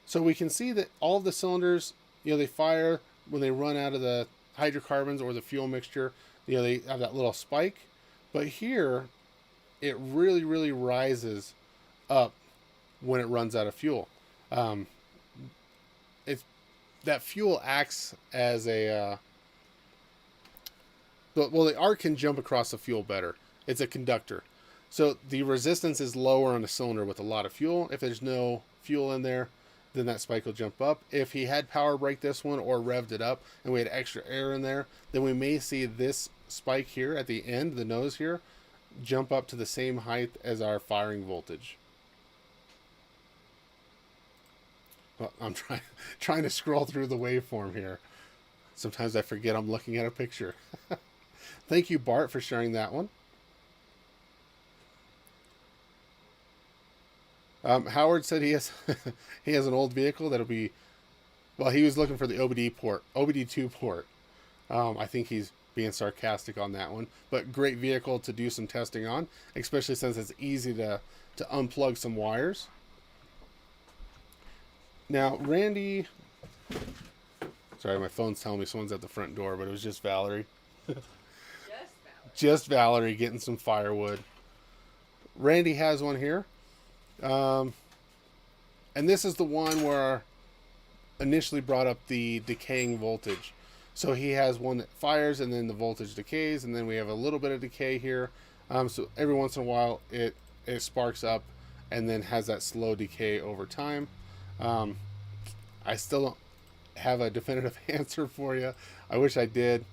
So we can see that all of the cylinders, they fire when they run out of the hydrocarbons or the fuel mixture. They have that little spike. But here, it really, really rises up when it runs out of fuel. That fuel acts as the arc can jump across the fuel better. It's a conductor. So the resistance is lower on a cylinder with a lot of fuel. If there's no fuel in there, then that spike will jump up. If he had power brake this one or revved it up and we had extra air in there, then we may see this spike here at the end, the nose here, jump up to the same height as our firing voltage. Well, I'm trying to scroll through the waveform here. Sometimes I forget I'm looking at a picture. Thank you, Bart, for sharing that one. Howard said he has he has an old vehicle that'll be, he was looking for the OBD2 port. I think he's being sarcastic on that one, but great vehicle to do some testing on, especially since it's easy to unplug some wires. Now, Randy, sorry, my phone's telling me someone's at the front door, but it was just Valerie. Just Valerie getting some firewood. Randy has one here. And this is the one where I initially brought up the decaying voltage. So he has one that fires and then the voltage decays, and then we have a little bit of decay here. So every once in a while it sparks up and then has that slow decay over time. I still have a definitive answer for you. I wish I did,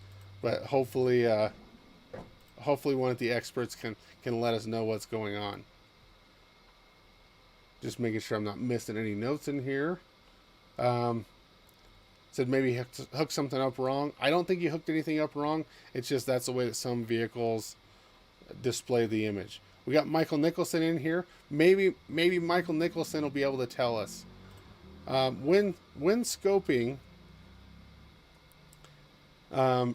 but hopefully one of the experts can let us know what's going on. Just making sure I'm not missing any notes in here. Said maybe he hooked something up wrong. I don't think you hooked anything up wrong. It's just that's the way that some vehicles display the image. We got Michael Nicholson in here. Maybe Michael Nicholson will be able to tell us. When scoping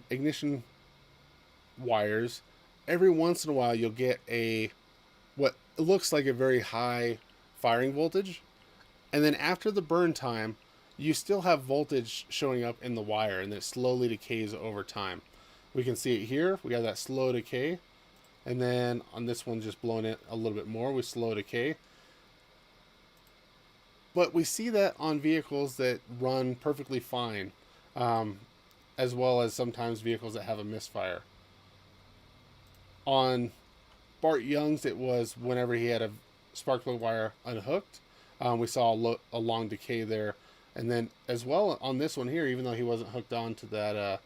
ignition wires, every once in a while you'll get what looks like a very high firing voltage, and then after the burn time, you still have voltage showing up in the wire, and it slowly decays over time. We can see it here. We got that slow decay, and then on this one, just blowing it a little bit more, we slow decay. But we see that on vehicles that run perfectly fine, as well as sometimes vehicles that have a misfire. On Bart Young's, it was whenever he had a spark plug wire unhooked. We saw a long decay there. And then as well on this one here, even though he wasn't hooked on to that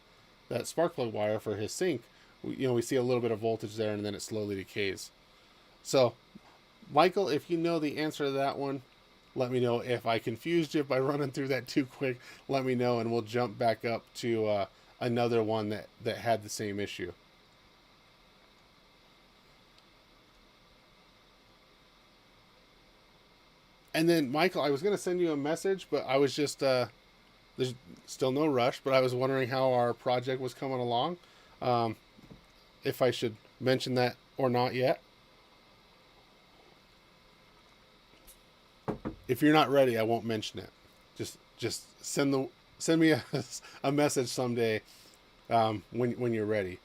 spark plug wire for his sink, we see a little bit of voltage there, and then it slowly decays. So, Michael, if you know the answer to that one, let me know. If I confused you by running through that too quick, let me know, and we'll jump back up to another one that had the same issue. And then, Michael, I was going to send you a message, but I was just, there's still no rush, but I was wondering how our project was coming along. If I should mention that or not yet. If you're not ready, I won't mention it. Just send me a message someday when you're ready.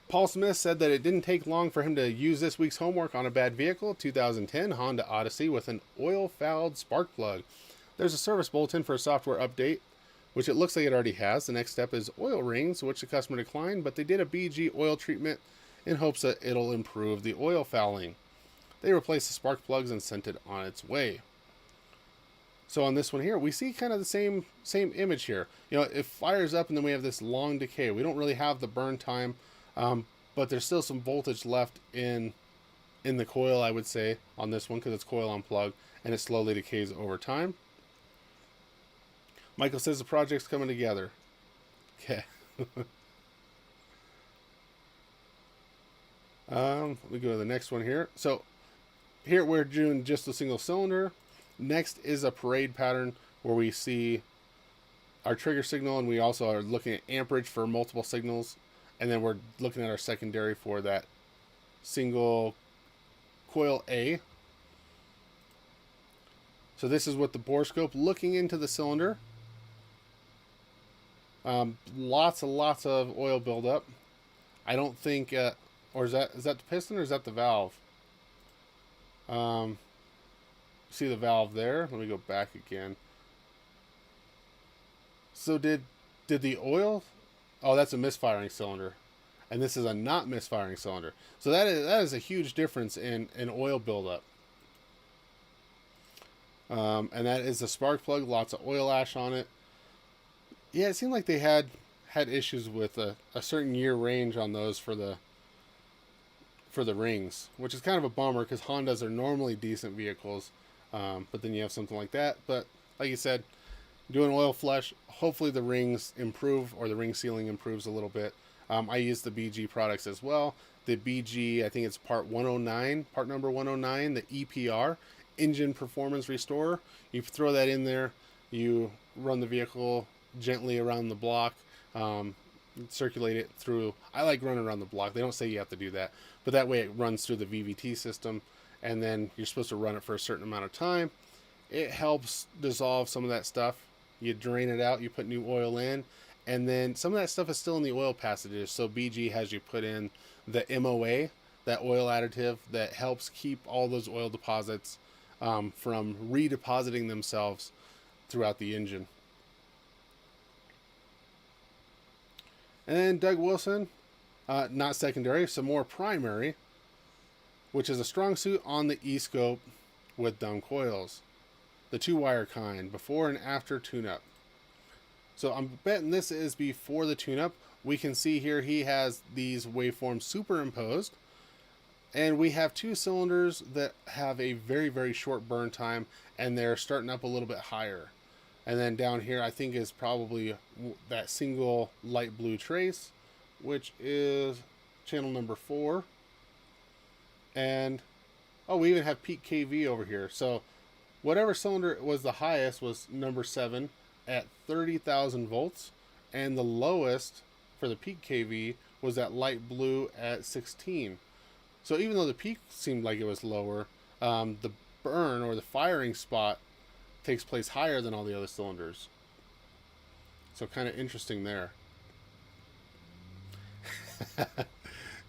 Paul Smith said that it didn't take long for him to use this week's homework on a bad vehicle, 2010 Honda Odyssey with an oil-fouled spark plug. There's a service bulletin for a software update, which it looks like it already has. The next step is oil rings, which the customer declined, but they did a BG oil treatment in hopes that it'll improve the oil fouling. They replaced the spark plugs and sent it on its way. So on this one here, we see kind of the same image here. It fires up and then we have this long decay. We don't really have the burn time, but there's still some voltage left in the coil, I would say, on this one because it's coil unplugged, and it slowly decays over time. Michael says the project's coming together. Okay. Let me go to the next one here. So here we're doing just a single cylinder. Next is a parade pattern where we see our trigger signal, and we also are looking at amperage for multiple signals, and then we're looking at our secondary for that single coil A. So this is with the borescope looking into the cylinder. Lots of oil buildup. I don't think, or is that the piston or is that the valve? See the valve there? Let me go back again. So did the oil? Oh, that's a misfiring cylinder, and this is a not misfiring cylinder. So that is a huge difference in oil buildup. And that is a spark plug. Lots of oil ash on it. Yeah, it seemed like they had issues with a certain year range on those for the rings, which is kind of a bummer because Hondas are normally decent vehicles, but then you have something like that. But like you said, doing oil flush, hopefully the rings improve or the ring sealing improves a little bit. I use the BG products as well. The BG, I think it's part number 109, the EPR, Engine Performance Restorer. You throw that in there, you run the vehicle gently around the block, circulate it through. I like running around the block. They don't say you have to do that, but that way it runs through the VVT system, and then you're supposed to run it for a certain amount of time. It helps dissolve some of that stuff. You drain it out, you put new oil in, and then some of that stuff is still in the oil passages, so BG has you put in the MOA, that oil additive that helps keep all those oil deposits from redepositing themselves throughout the engine. And then Doug Wilson, not secondary, some more primary, which is a strong suit on the E-scope with dumb coils. The 2-wire kind, before and after tune-up. So I'm betting this is before the tune-up. We can see here he has these waveforms superimposed. And we have two cylinders that have a very, very short burn time, and they're starting up a little bit higher. And then down here, I think is probably that single light blue trace, which is channel number 4. And, oh, we even have peak KV over here. So whatever cylinder was the highest was number 7 at 30,000 volts. And the lowest for the peak KV was that light blue at 16. So even though the peak seemed like it was lower, the burn or the firing spot takes place higher than all the other cylinders. So kind of interesting there.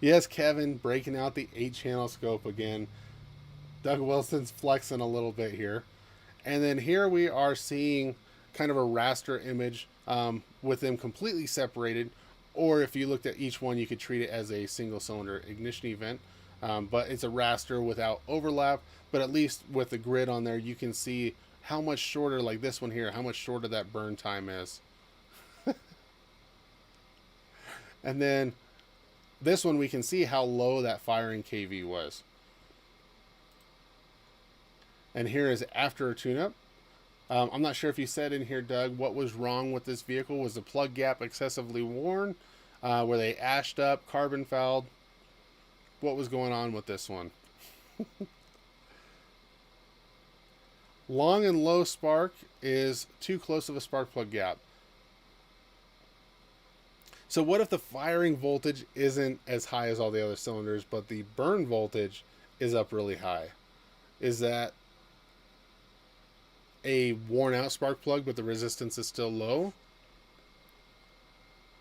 Yes, Kevin breaking out the 8-channel scope again. Doug Wilson's flexing a little bit here. And then here we are seeing kind of a raster image with them completely separated. Or if you looked at each one, you could treat it as a single cylinder ignition event. But it's a raster without overlap. But at least with the grid on there, you can see how much shorter, like this one here, how much shorter that burn time is. And then this one, we can see how low that firing KV was. And here is after a tune-up. I'm not sure if you said in here, Doug, what was wrong with this vehicle. Was the plug gap excessively worn? Were they ashed up, carbon fouled? What was going on with this one? Long and low spark is too close of a spark plug gap. So what if the firing voltage isn't as high as all the other cylinders, but the burn voltage is up really high? Is that a worn out spark plug, but the resistance is still low?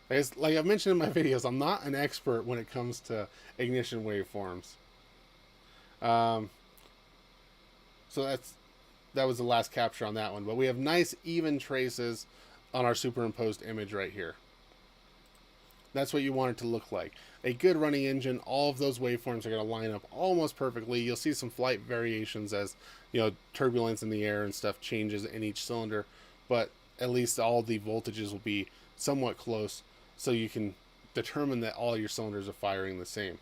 Like I've mentioned in my videos, I'm not an expert when it comes to ignition waveforms. So that was the last capture on that one. But we have nice even traces on our superimposed image right here. That's what you want it to look like. A good running engine, all of those waveforms are going to line up almost perfectly. You'll see some flight variations as, you know, turbulence in the air and stuff changes in each cylinder, but at least all the voltages will be somewhat close, so you can determine that all your cylinders are firing the same.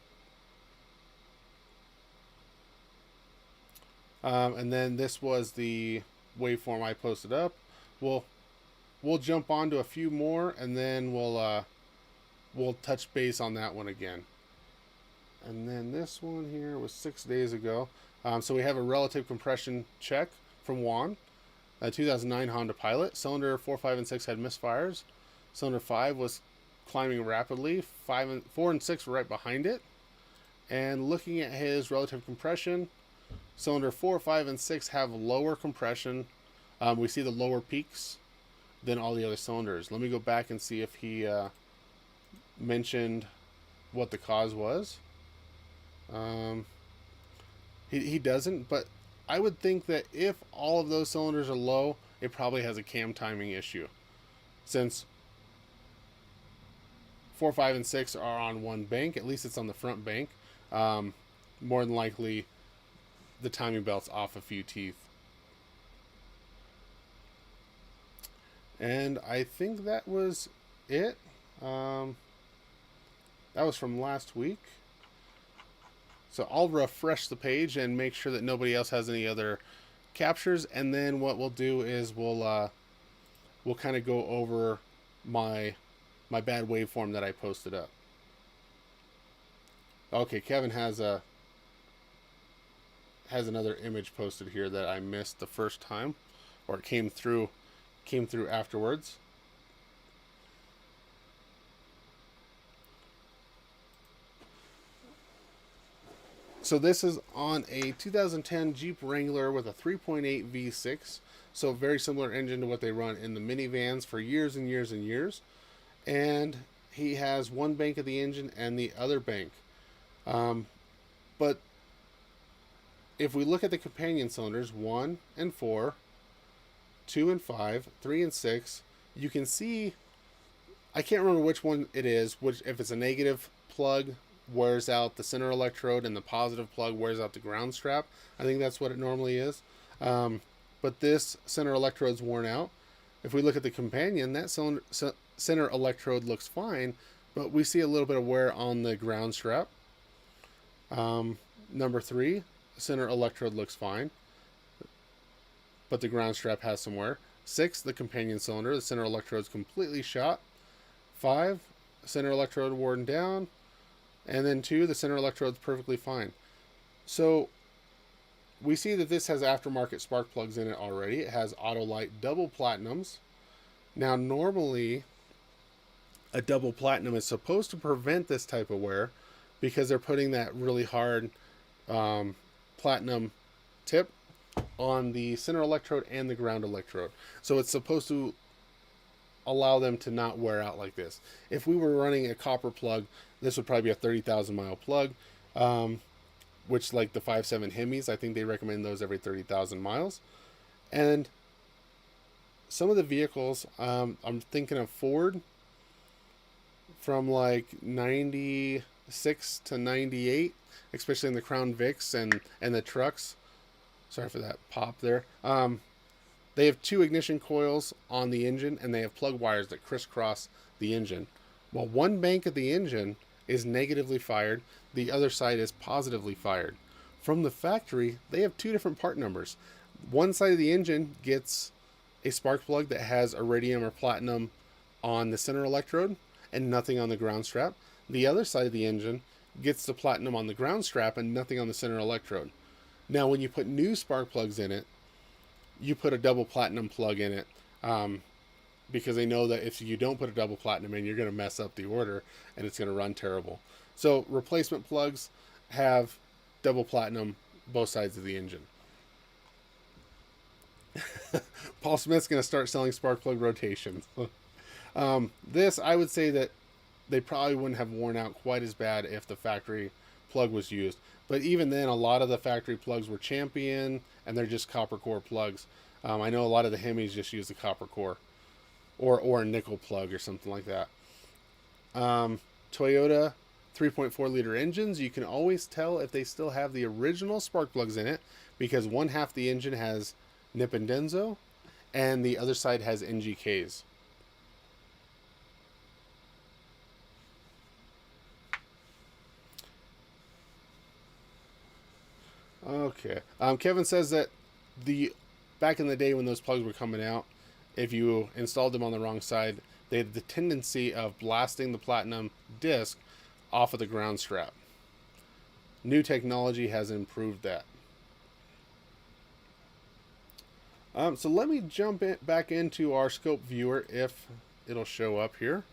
And then this was the waveform I posted up. We'll jump on to a few more, and then we'll touch base on that one again. And then this one here was 6 days ago. So we have a relative compression check from Juan, a 2009 Honda Pilot. Cylinder 4, 5, and 6 had misfires. Cylinder 5 was climbing rapidly. 4 and 6 were right behind it. And looking at his relative compression, cylinder 4, 5, and 6 have lower compression. We see the lower peaks than all the other cylinders. Let me go back and see if he mentioned what the cause was. He doesn't, but I would think that if all of those cylinders are low, it probably has a cam timing issue. Since 4, 5, and 6 are on one bank, at least it's on the front bank, more than likely the timing belt's off a few teeth. And I think that was it. That was from last week. So I'll refresh the page and make sure that nobody else has any other captures, and then what we'll do is we'll kind of go over my bad waveform that I posted up. Okay, Kevin has another image posted here that I missed the first time, or it came through afterwards. So this is on a 2010 Jeep Wrangler with a 3.8 V6. So a very similar engine to what they run in the minivans for years and years and years. And he has one bank of the engine and the other bank. But if we look at the companion cylinders, 1 and 4, 2 and 5, 3 and 6, you can see, I can't remember which one it is, if it's a negative plug wears out the center electrode and the positive plug wears out the ground strap. I think that's what it normally is. But this center electrode's worn out. If we look at the companion, that center electrode looks fine, but we see a little bit of wear on the ground strap. Number 3, center electrode looks fine, but the ground strap has some wear. 6, the companion cylinder, the center electrode's completely shot. 5, center electrode worn down. And then 2, the center electrode's perfectly fine. So we see that this has aftermarket spark plugs in it already. It has Autolite double platinums. Now normally a double platinum is supposed to prevent this type of wear because they're putting that really hard platinum tip on the center electrode and the ground electrode. So it's supposed to allow them to not wear out like this. If we were running a copper plug, this would probably be a 30,000 mile plug, which like the 5.7 Hemis, I think they recommend those every 30,000 miles. And some of the vehicles, I'm thinking of Ford from like 96 to 98, especially in the Crown Vics and the trucks. Sorry for that pop there. They have 2 ignition coils on the engine, and they have plug wires that crisscross the engine. Well, one bank of the engine is negatively fired, the other side is positively fired. From the factory, they have 2 different part numbers. One side of the engine gets a spark plug that has iridium or platinum on the center electrode and nothing on the ground strap. The other side of the engine gets the platinum on the ground strap and nothing on the center electrode. Now, when you put new spark plugs in it, you put a double platinum plug in it because they know that if you don't put a double platinum in, you're going to mess up the order and it's going to run terrible. So replacement plugs have double platinum both sides of the engine. Paul Smith's going to start selling spark plug rotations. This, I would say that they probably wouldn't have worn out quite as bad if the factory plug was used. But even then, a lot of the factory plugs were Champion, and they're just copper core plugs. I know a lot of the Hemis just use the copper core, or a nickel plug or something like that. Toyota 3.4 liter engines, you can always tell if they still have the original spark plugs in it, because one half the engine has nip and denso, and the other side has NGKs. Okay. Kevin says that back in the day when those plugs were coming out, if you installed them on the wrong side, they had the tendency of blasting the platinum disc off of the ground strap. New technology has improved that. So let me jump back into our scope viewer if it'll show up here.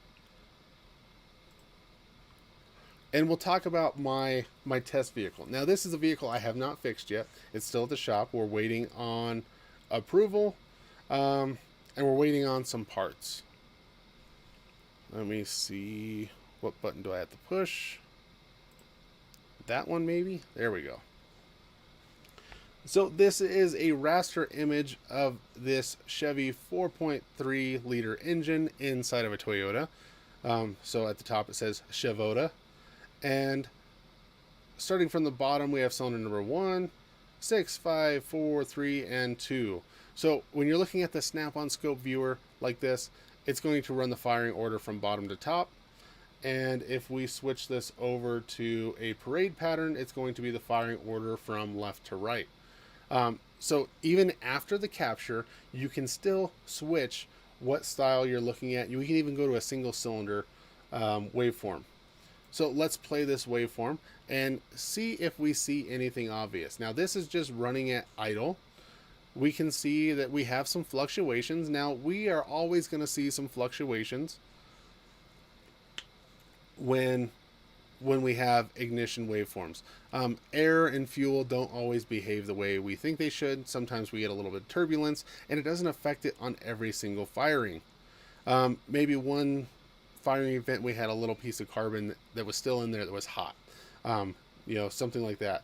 And we'll talk about my test vehicle. Now, this is a vehicle I have not fixed yet. It's still at the shop. We're waiting on approval, and we're waiting on some parts. Let me see. What button do I have to push? That one, maybe? There we go. So this is a raster image of this Chevy 4.3 liter engine inside of a Toyota. So at the top it says Chevota. And starting from the bottom, we have cylinder number 1, 6, 5, 4, 3, and 2. So when you're looking at the snap-on scope viewer like this, it's going to run the firing order from bottom to top. And if we switch this over to a parade pattern, it's going to be the firing order from left to right. So even after the capture, you can still switch what style you're looking at. You can even go to a single cylinder waveform. So let's play this waveform and see if we see anything obvious. Now this is just running at idle. We can see that we have some fluctuations. Now we are always going to see some fluctuations when we have ignition waveforms. Air and fuel don't always behave the way we think they should. Sometimes we get a little bit of turbulence, and it doesn't affect it on every single firing. Maybe one firing event we had a little piece of carbon that was still in there that was hot, something like that.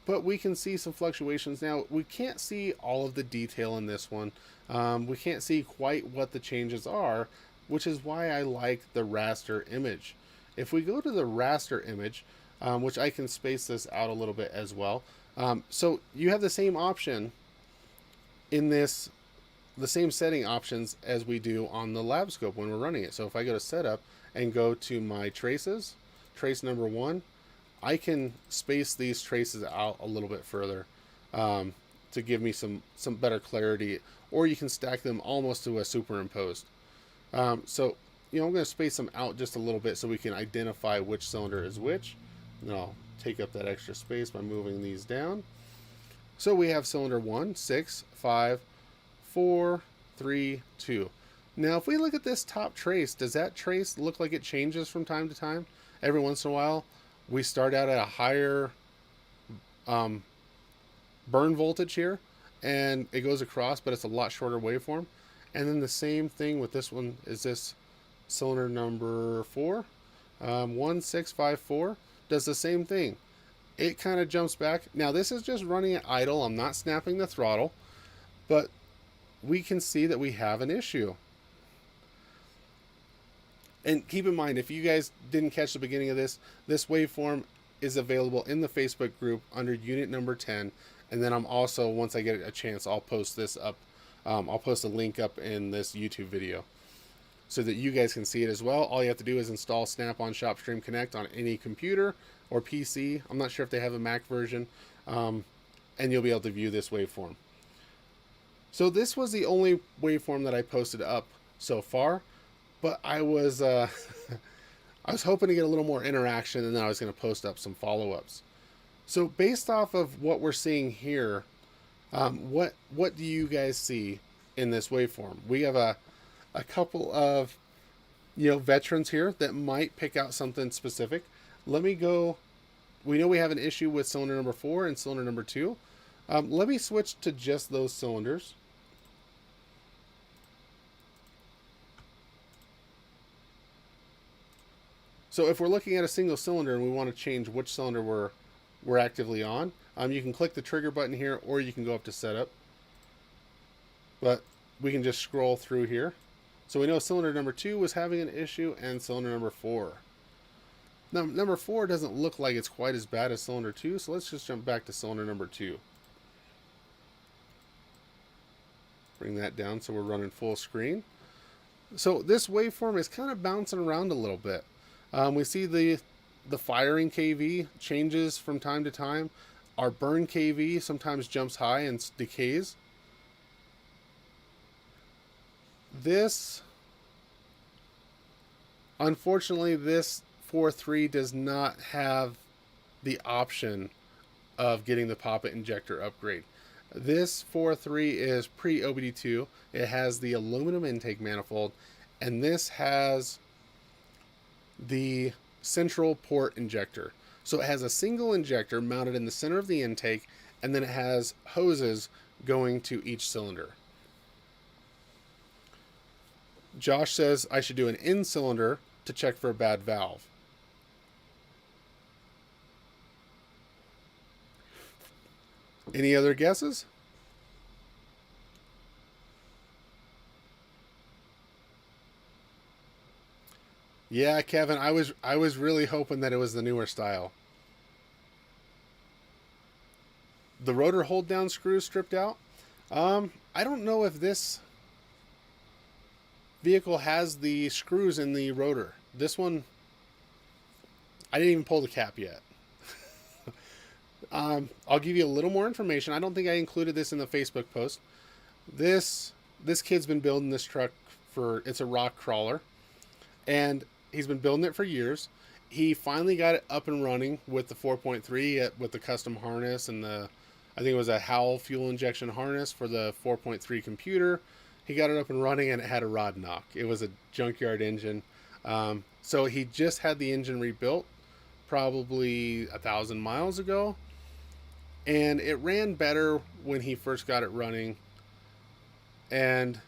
But we can see some fluctuations. Now we can't see all of the detail in this one. We can't see quite what the changes are, which is why I like the raster image. If we go to the raster image, which I can space this out a little bit as well. So you have the same option in this the same setting options as we do on the lab scope when we're running it. So if I go to setup and go to my traces, trace number 1, I can space these traces out a little bit further to give me some better clarity, or you can stack them almost to a superimposed. So, I'm going to space them out just a little bit so we can identify which cylinder is which. And I'll take up that extra space by moving these down. So we have cylinder 1, 6, 5, 4, 3, 2. Now, if we look at this top trace, does that trace look like it changes from time to time? Every once in a while, we start out at a higher burn voltage here, and it goes across, but it's a lot shorter waveform. And then the same thing with this one. Is this cylinder number 4? 1654 does the same thing. It kind of jumps back. Now this is just running at idle. I'm not snapping the throttle, but we can see that we have an issue. And keep in mind, if you guys didn't catch the beginning of this waveform is available in the Facebook group under unit number 10. And then I'm also, once I get a chance, I'll post this up. I'll post a link up in this YouTube video so that you guys can see it as well. All you have to do is install Snap-on ShopStream Connect on any computer or PC. I'm not sure if they have a Mac version. And you'll be able to view this waveform. So this was the only waveform that I posted up so far. But I was I was hoping to get a little more interaction, and then I was going to post up some follow-ups. So based off of what we're seeing here, what do you guys see in this waveform? We have a couple of veterans here that might pick out something specific. Let me go. We know we have an issue with cylinder number 4 and cylinder number 2. Let me switch to just those cylinders. So if we're looking at a single cylinder and we want to change which cylinder we're actively on, you can click the trigger button here, or you can go up to setup. But we can just scroll through here. So we know cylinder number 2 was having an issue, and cylinder number 4. Now, number 4 doesn't look like it's quite as bad as cylinder 2, so let's just jump back to cylinder number 2. Bring that down so we're running full screen. So this waveform is kind of bouncing around a little bit. We see the firing kV changes from time to time. Our burn kV sometimes jumps high and decays. Unfortunately, this 4.3 does not have the option of getting the poppet injector upgrade. This 4.3 is pre-OBD2. It has the aluminum intake manifold, and this has the central port injector. So it has a single injector mounted in the center of the intake, and then it has hoses going to each cylinder. Josh says I should do an in cylinder to check for a bad valve. Any other guesses? Yeah, Kevin, I was really hoping that it was the newer style. The rotor hold down screws stripped out. I don't know if this vehicle has the screws in the rotor. This one, I didn't even pull the cap yet. I'll give you a little more information. I don't think I included this in the Facebook post. This kid's been building this truck it's a rock crawler, and he's been building it for years. He finally got it up and running with the 4.3 with the custom harness and I think it was a Howell fuel injection harness for the 4.3 computer. He got it up and running, and it had a rod knock. It was a junkyard engine. So he just had the engine rebuilt probably 1,000 miles ago, and it ran better when he first got it running. And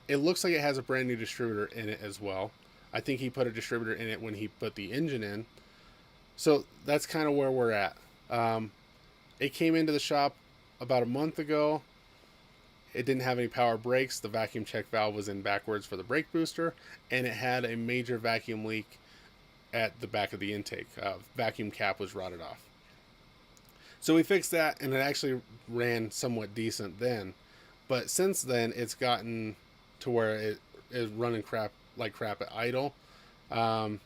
it looks like it has a brand new distributor in it as well. I think he put a distributor in it when he put the engine in. So that's kind of where we're at. It came into the shop about a month ago. It didn't have any power brakes. The vacuum check valve was in backwards for the brake booster, and it had a major vacuum leak at the back of the intake. Vacuum cap was rotted off. So we fixed that, and it actually ran somewhat decent then. But since then, it's gotten to where it is running like crap at idle. Um,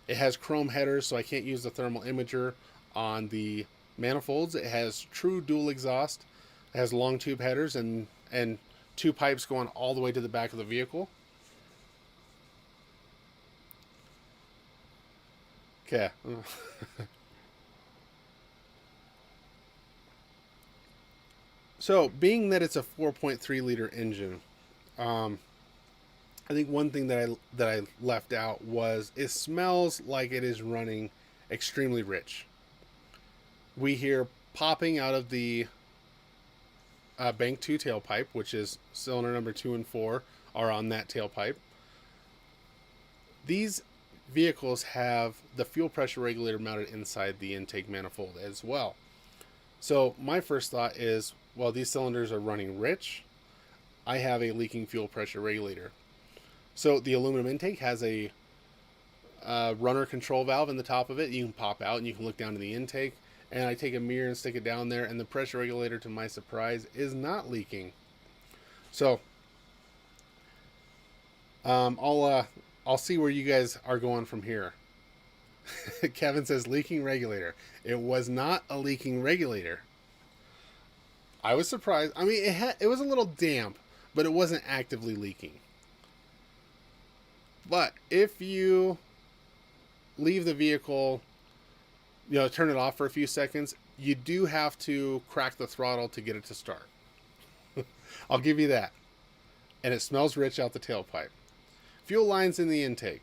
it has chrome headers, so I can't use the thermal imager on the manifolds. It has true dual exhaust. It has long tube headers and two pipes going all the way to the back of the vehicle. Okay. So, being that it's a 4.3 liter engine, um, I think one thing that I left out was it smells like it is running extremely rich. We hear popping out of the bank 2 tailpipe, which is cylinder number 2 and 4 are on that tailpipe. These vehicles have the fuel pressure regulator mounted inside the intake manifold as well. So my first thought is, well, these cylinders are running rich. I have a leaking fuel pressure regulator. So the aluminum intake has a runner control valve in the top of it. You can pop out and you can look down to the intake. And I take a mirror and stick it down there, and the pressure regulator, to my surprise, is not leaking. So I'll see where you guys are going from here. Kevin says leaking regulator. It was not a leaking regulator. I was surprised. I mean, it was a little damp, but it wasn't actively leaking. But if you leave the vehicle, turn it off for a few seconds, you do have to crack the throttle to get it to start. I'll give you that. And it smells rich out the tailpipe. Fuel lines in the intake.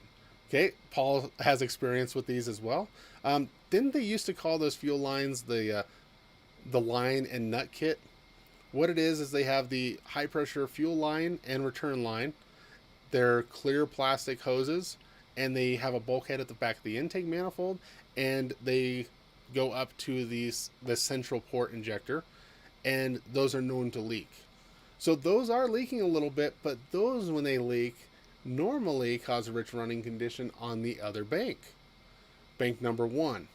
Okay, Paul has experience with these as well. Didn't they used to call those fuel lines the line and nut kit? What it is they have the high pressure fuel line and return line. They're clear plastic hoses, and they have a bulkhead at the back of the intake manifold, and they go up to the central port injector, and those are known to leak. So those are leaking a little bit, but those, when they leak, normally cause a rich running condition on the other bank number 1.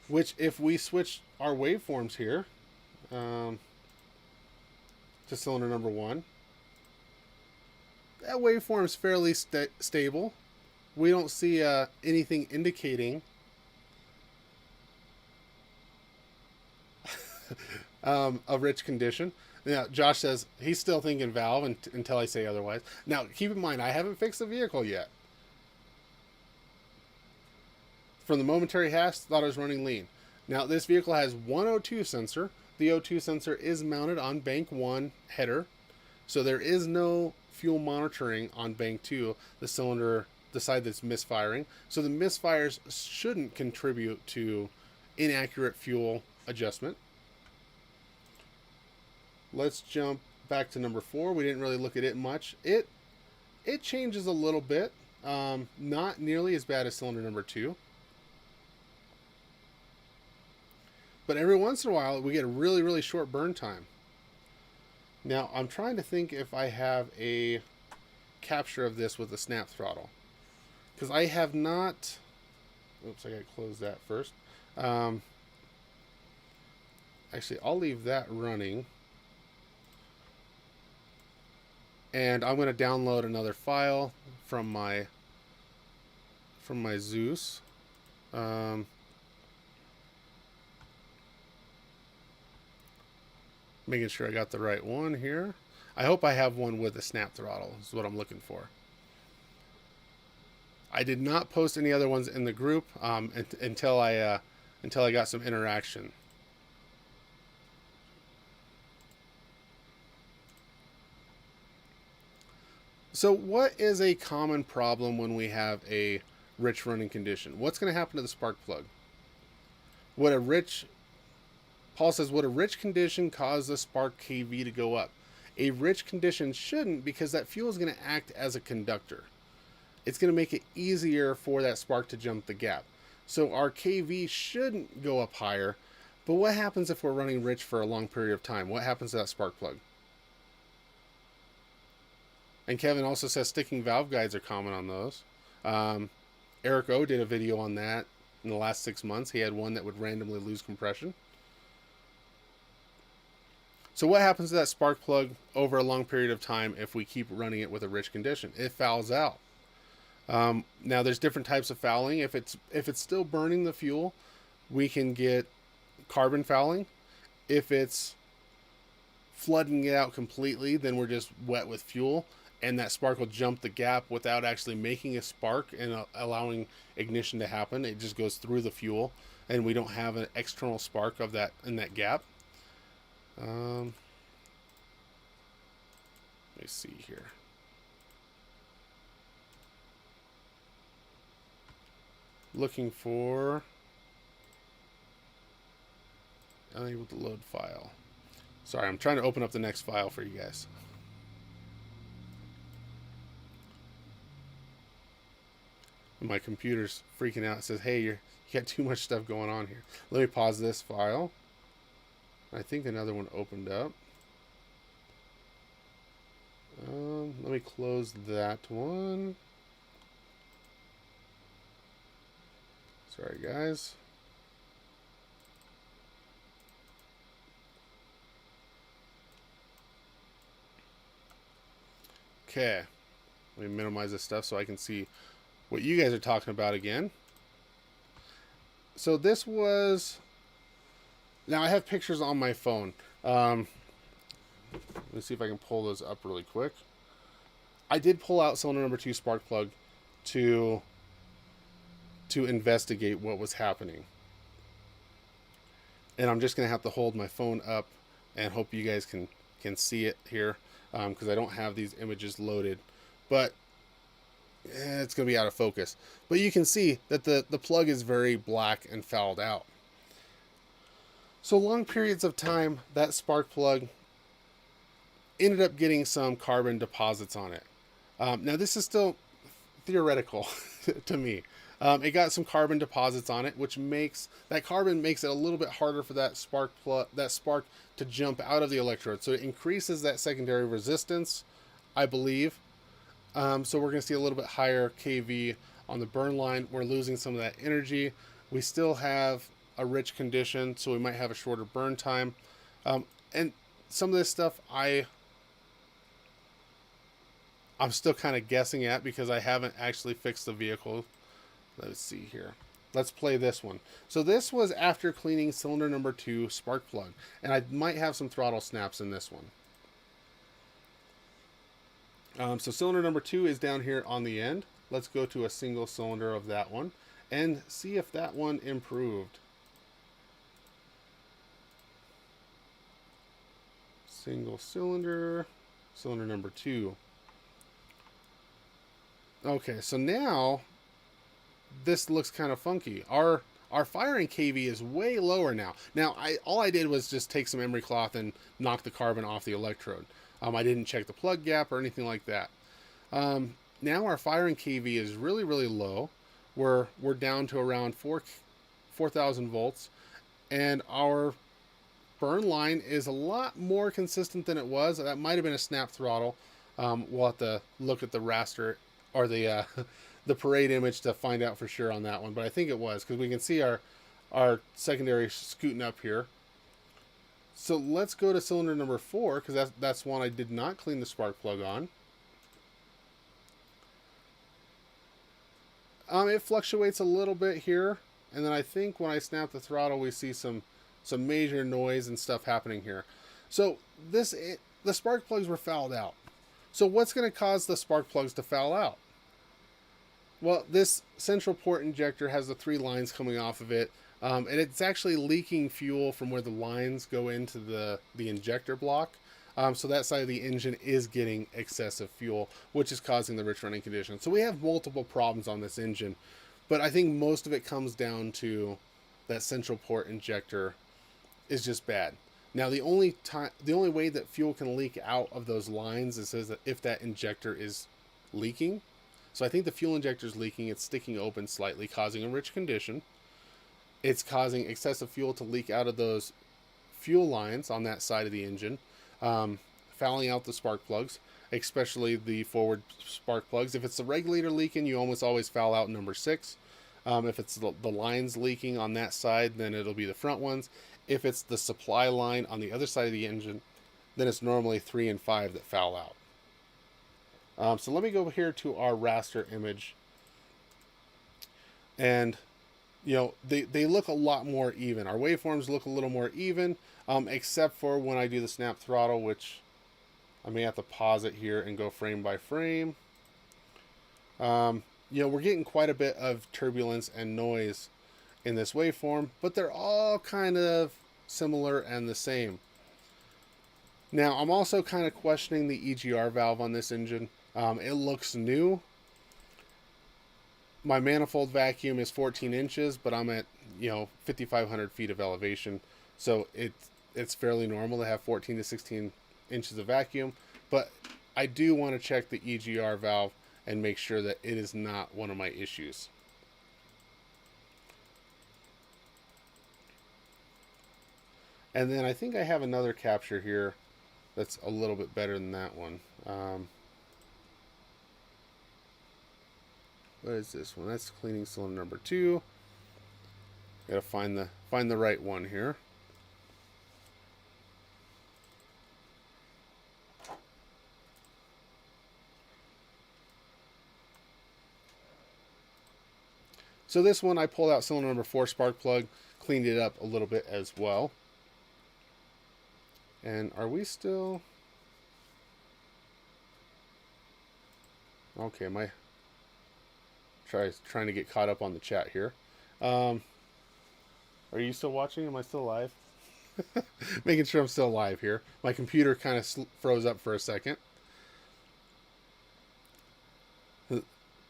Which, if we switch our waveforms here to cylinder number 1, that waveform is fairly stable. We don't see anything indicating a rich condition. Now, Josh says he's still thinking valve until I say otherwise. Now, keep in mind, I haven't fixed the vehicle yet. From the momentary hash, thought I was running lean. Now, this vehicle has one O2 sensor. The O2 sensor is mounted on bank 1 header, so there is no fuel monitoring on bank 2, the cylinder, the side that's misfiring. So the misfires shouldn't contribute to inaccurate fuel adjustment. Let's jump back to number 4. We didn't really look at it much. It changes a little bit. Not nearly as bad as cylinder number 2. But every once in a while, we get a really, really short burn time. Now, I'm trying to think if I have a capture of this with a snap throttle. Because I have not... Oops, I got to close that first. Actually, I'll leave that running. And I'm going to download another file from my Zeus. Making sure I got the right one here. I hope I have one with a snap throttle, is what I'm looking for. I did not post any other ones in the group until I got some interaction. So what is a common problem when we have a rich running condition? What's going to happen to the spark plug? Paul says, would a rich condition cause the spark KV to go up? A rich condition shouldn't, because that fuel is going to act as a conductor. It's going to make it easier for that spark to jump the gap. So our KV shouldn't go up higher. But what happens if we're running rich for a long period of time? What happens to that spark plug? And Kevin also says sticking valve guides are common on those. Eric O did a video on that in the last 6 months. He had one that would randomly lose compression. So what happens to that spark plug over a long period of time if we keep running it with a rich condition? It fouls out. Now there's different types of fouling. If it's still burning the fuel, we can get carbon fouling. If it's flooding it out completely, then we're just wet with fuel, and that spark will jump the gap without actually making a spark and allowing ignition to happen. It just goes through the fuel, and we don't have an external spark of that in that gap. Let me see here. Looking for unable to load file. Sorry, I'm trying to open up the next file for you guys. My computer's freaking out. It says, hey, you got too much stuff going on here. Let me pause this file. I think another one opened up. Let me close that one. Sorry, guys. Okay. Let me minimize this stuff so I can see what you guys are talking about again. So this was... Now I have pictures on my phone. Let me see if I can pull those up really quick. I did pull out cylinder number 2 spark plug to investigate what was happening. And I'm just going to have to hold my phone up and hope you guys can see it here, because I don't have these images loaded. But it's going to be out of focus. But you can see that the plug is very black and fouled out. So long periods of time, that spark plug ended up getting some carbon deposits on it. Now this is still theoretical to me. It got some carbon deposits on it, which makes that carbon makes it a little bit harder for that spark to jump out of the electrode. So it increases that secondary resistance, I believe. So we're going to see a little bit higher kV on the burn line. We're losing some of that energy. We still have a rich condition, so we might have a shorter burn time. And some of this stuff I'm still kind of guessing at because I haven't actually fixed the vehicle. Let's see here. Let's play this one. So this was after cleaning cylinder number 2 spark plug, and I might have some throttle snaps in this one. So cylinder number 2 is down here on the end. Let's go to a single cylinder of that one and see if that one improved. Single cylinder, cylinder number 2. Okay, so now this looks kind of funky. Our firing kV is way lower now. Now, all I did was just take some emery cloth and knock the carbon off the electrode. I didn't check the plug gap or anything like that. Now our firing kV is really, really low. We're down to around 4,000 volts, and our burn line is a lot more consistent than it was. That might have been a snap throttle. We'll have to look at the raster or the the parade image to find out for sure on that one, but I think it was, because we can see our secondary scooting up here. So let's go to cylinder number 4, because that's one I did not clean the spark plug on. It fluctuates a little bit here, and then I think when I snap the throttle, we see some major noise and stuff happening here. So the spark plugs were fouled out. So what's going to cause the spark plugs to foul out? Well, this central port injector has the 3 lines coming off of it, and it's actually leaking fuel from where the lines go into the injector block. So that side of the engine is getting excessive fuel, which is causing the rich running condition. So we have multiple problems on this engine, but I think most of it comes down to that central port injector is just bad. Now the only way that fuel can leak out of those lines is if that injector is leaking. So I think the fuel injector is leaking. It's sticking open slightly, causing a rich condition. It's causing excessive fuel to leak out of those fuel lines on that side of the engine, fouling out the spark plugs, especially the forward spark plugs. If it's the regulator leaking, you almost always foul out number 6. If it's the lines leaking on that side, then it'll be the front ones. If it's the supply line on the other side of the engine, then it's normally 3 and 5 that foul out. So let me go here to our raster image. And, you know, they look a lot more even. Our waveforms look a little more even, except for when I do the snap throttle, which I may have to pause it here and go frame by frame. You know, we're getting quite a bit of turbulence and noise in this waveform, but they're all kind of similar and the same. Now, I'm also kind of questioning the EGR valve on this engine. It looks new. My manifold vacuum is 14 inches, but I'm at, you know, 5,500 feet of elevation. So it's fairly normal to have 14 to 16 inches of vacuum. But I do want to check the EGR valve and make sure that it is not one of my issues. And then I think I have another capture here that's a little bit better than that one. What is this one? That's cleaning cylinder number 2. Gotta find the right one here. So this one, I pulled out cylinder number 4 spark plug, cleaned it up a little bit as well. And are we still... Okay, trying to get caught up on the chat here. Are you still watching? Am I still live? Making sure I'm still live here. My computer kind of froze up for a second.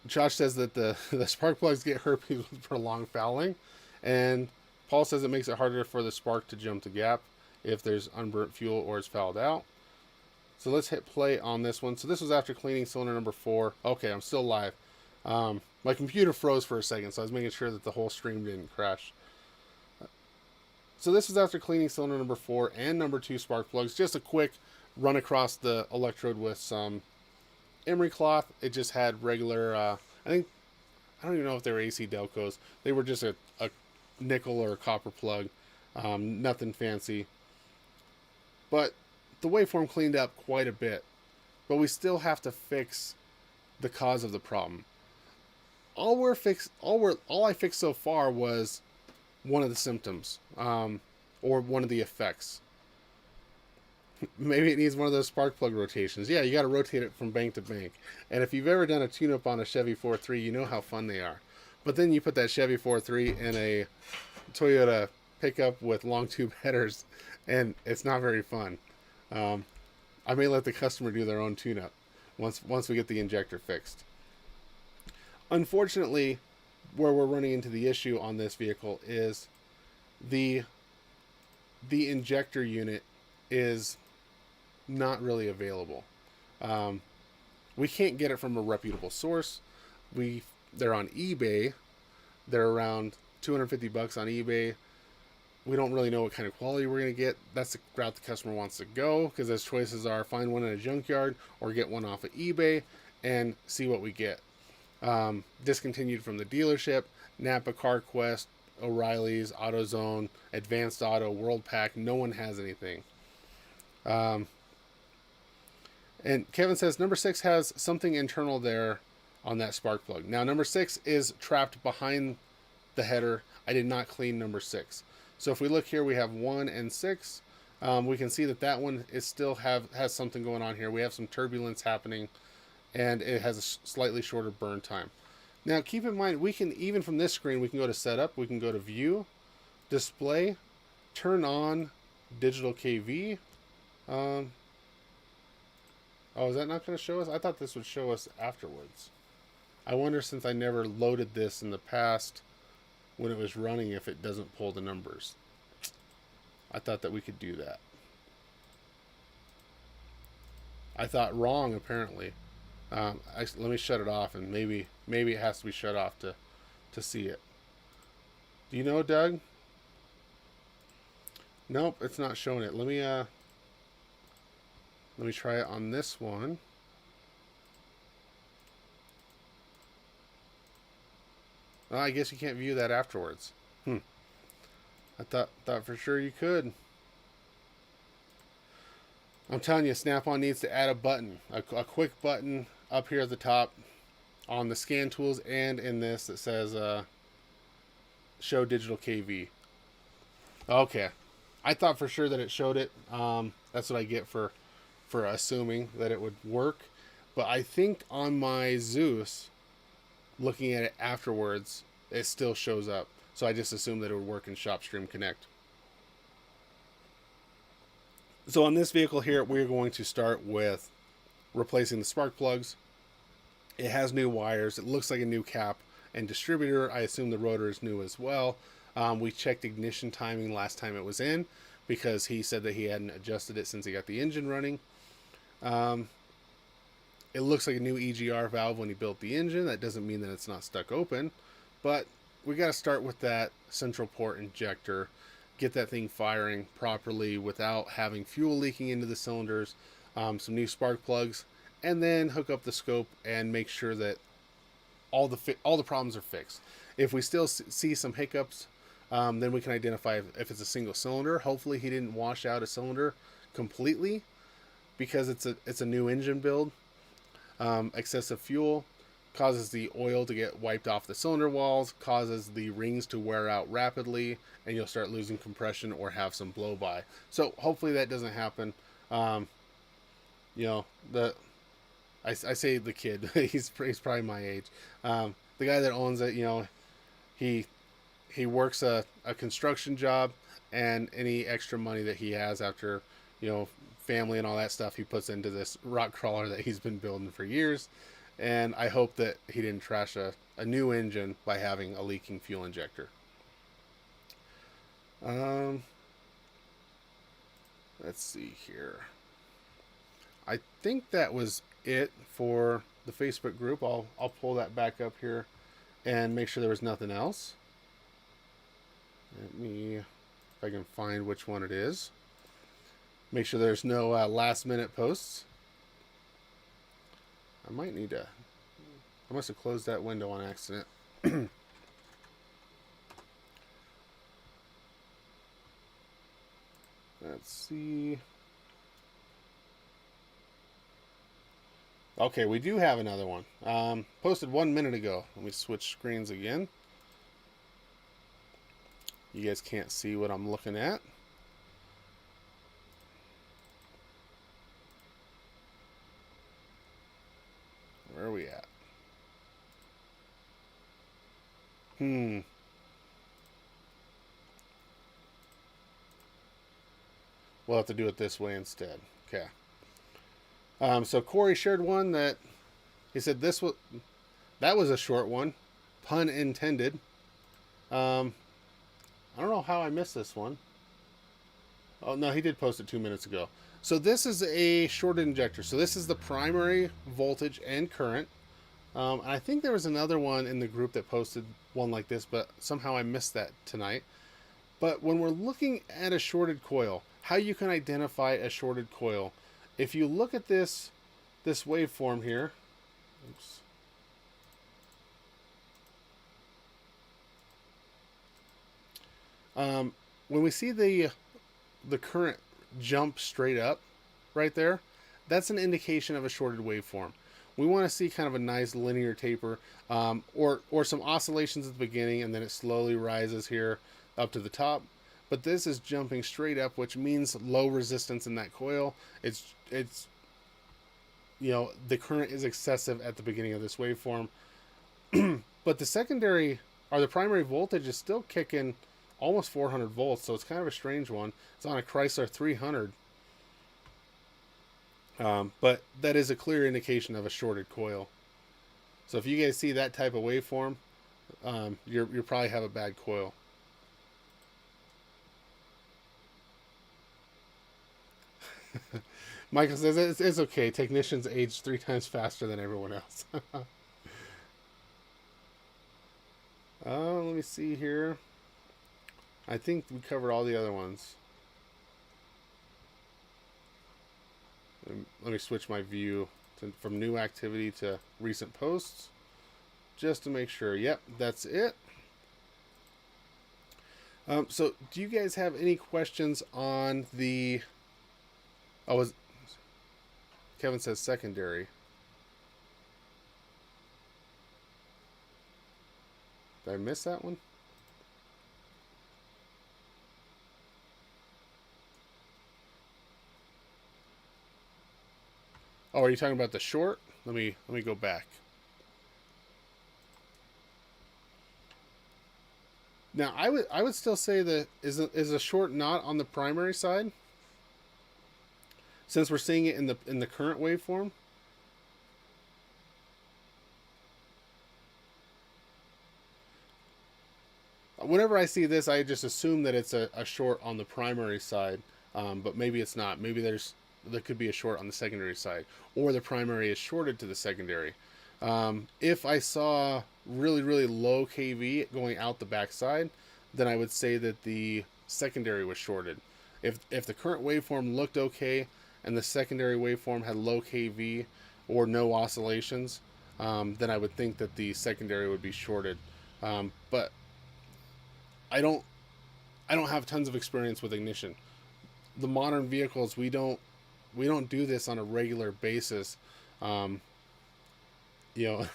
Josh says that the spark plugs get herpes with prolonged fouling. And Paul says it makes it harder for the spark to jump the gap if there's unburnt fuel or it's fouled out. So let's hit play on this one. So this was after cleaning cylinder number 4. Okay, I'm still live. My computer froze for a second, so I was making sure that the whole stream didn't crash. So this is after cleaning cylinder number 4 and number 2 spark plugs. Just a quick run across the electrode with some emery cloth. It just had regular, I don't even know if they were AC Delcos. They were just a nickel or a copper plug. Nothing fancy. But the waveform cleaned up quite a bit. But we still have to fix the cause of the problem. All I fixed so far was one of the symptoms, or one of the effects. Maybe it needs one of those spark plug rotations. Yeah, you got to rotate it from bank to bank. And if you've ever done a tune-up on a Chevy 4.3, you know how fun they are. But then you put that Chevy 4.3 in a Toyota pickup with long tube headers, and it's not very fun. I may let the customer do their own tune-up once we get the injector fixed. Unfortunately, where we're running into the issue on this vehicle is the injector unit is not really available. We can't get it from a reputable source. They're on eBay. They're around $250 on eBay. We don't really know what kind of quality we're going to get. That's the route the customer wants to go, because his choices are find one in a junkyard or get one off of eBay and see what we get. Discontinued from the dealership, Napa, CarQuest, O'Reilly's, AutoZone, Advanced Auto, WorldPack. No one has anything. And Kevin says number 6 has something internal there on that spark plug. Now number 6 is trapped behind the header. I did not clean number 6. So if we look here, we have 1 and 6. We can see that one is still has something going on here. We have some turbulence happening, and it has a slightly shorter burn time. Now keep in mind, we can, even from this screen, we can go to setup, we can go to view, display, turn on digital KV. Oh, is that not going to show us? I thought this would show us afterwards. I wonder, since I never loaded this in the past when it was running, if it doesn't pull the numbers. I thought that we could do that. I thought wrong, apparently. Let me shut it off, and maybe it has to be shut off to see it. Do you know, Doug? Nope, it's not showing it. Let me try it on this one. Oh, I guess you can't view that afterwards. I thought for sure you could. I'm telling you, Snap-on needs to add a button, a quick button up here at the top on the scan tools and in this that says show digital KV. Okay. I thought for sure that it showed it. That's what I get for assuming that it would work. But I think on my Zeus, looking at it afterwards, it still shows up. So I just assumed that it would work in ShopStream Connect. So on this vehicle here, we're going to start with replacing the spark plugs. It has new wires. It looks like a new cap and distributor. I assume the rotor is new as well. We checked ignition timing last time it was in because he said that he hadn't adjusted it since he got the engine running. It looks like a new EGR valve when he built the engine. That doesn't mean that it's not stuck open, but we got to start with that central port injector, get that thing firing properly without having fuel leaking into the cylinders, some new spark plugs, and then hook up the scope and make sure that all the problems are fixed. If we still see some hiccups, then we can identify if it's a single cylinder. Hopefully he didn't wash out a cylinder completely because it's a new engine build. Excessive fuel causes the oil to get wiped off the cylinder walls, causes the rings to wear out rapidly, and you'll start losing compression or have some blow by. So hopefully that doesn't happen. I say the kid, he's probably my age. The guy that owns it, he works a construction job, and any extra money that he has after, family and all that stuff, he puts into this rock crawler that he's been building for years. And I hope that he didn't trash a new engine by having a leaking fuel injector. Let's see here. I think that was it for the Facebook group. I'll pull that back up here and make sure there was nothing else. Let me, if I can find which one it is. Make sure there's no last minute posts. I might need to, I must have closed that window on accident. Let's see. Okay, we do have another one. Posted 1 minute ago. Let me switch screens again. You guys can't see what I'm looking at. Where are we at? We'll have to do it this way instead. Okay. So Corey shared one that he said that was a short one, pun intended. I don't know how I missed this one. Oh no, he did post it 2 minutes ago. So this is a shorted injector. So this is the primary voltage and current. And I think there was another one in the group that posted one like this, but somehow I missed that tonight. But when we're looking at a shorted coil, how you can identify a shorted coil, if you look at this waveform here, oops. When we see the current jump straight up right there, that's an indication of a shorted waveform. We want to see kind of a nice linear taper, or some oscillations at the beginning, and then it slowly rises here up to the top. But this is jumping straight up, which means low resistance in that coil. It's the current is excessive at the beginning of this waveform. But the secondary, or the primary voltage, is still kicking almost 400 volts, so it's kind of a strange one. It's on a Chrysler 300. But that is a clear indication of a shorted coil. So if you guys see that type of waveform, you probably have a bad coil. Michael says it's okay. Technicians age 3 times faster than everyone else. Let me see here. I think we covered all the other ones. Let me switch my view from new activity to recent posts, just to make sure. Yep, that's it. So do you guys have any questions on the... Kevin says secondary. Did I miss that one? Oh, are you talking about the short? Let me go back. Now, I would still say that is a short not on the primary side, since we're seeing it in the current waveform. Whenever I see this, I just assume that it's a short on the primary side, but maybe it's not. Maybe there could be a short on the secondary side, or the primary is shorted to the secondary. If I saw really low kV going out the backside, then I would say that the secondary was shorted. If the current waveform looked okay and the secondary waveform had low kV or no oscillations, then I would think that the secondary would be shorted. But I don't have tons of experience with ignition. The modern vehicles, we don't do this on a regular basis. You know,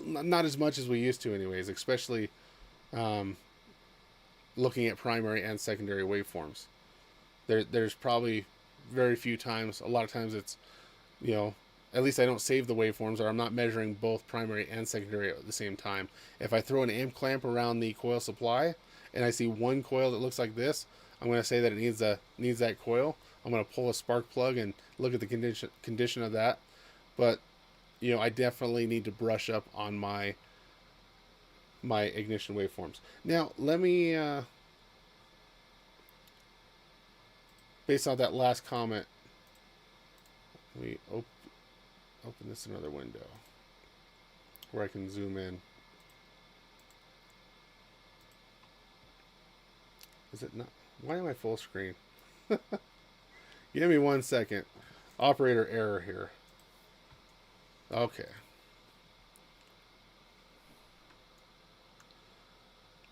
not as much as we used to, anyways. Especially looking at primary and secondary waveforms. There's probably very few times. A lot of times it's, you know, at least I don't save the waveforms, or I'm not measuring both primary and secondary at the same time. If I throw an amp clamp around the coil supply and I see one coil that looks like this, I'm going to say that it needs that coil. I'm going to pull a spark plug and look at the condition of that. But, you know, I definitely need to brush up on my ignition waveforms. Now, let me, based on that last comment, let me open this another window where I can zoom in. Is it not? Why am I full screen? Give me 1 second. Operator error here. Okay.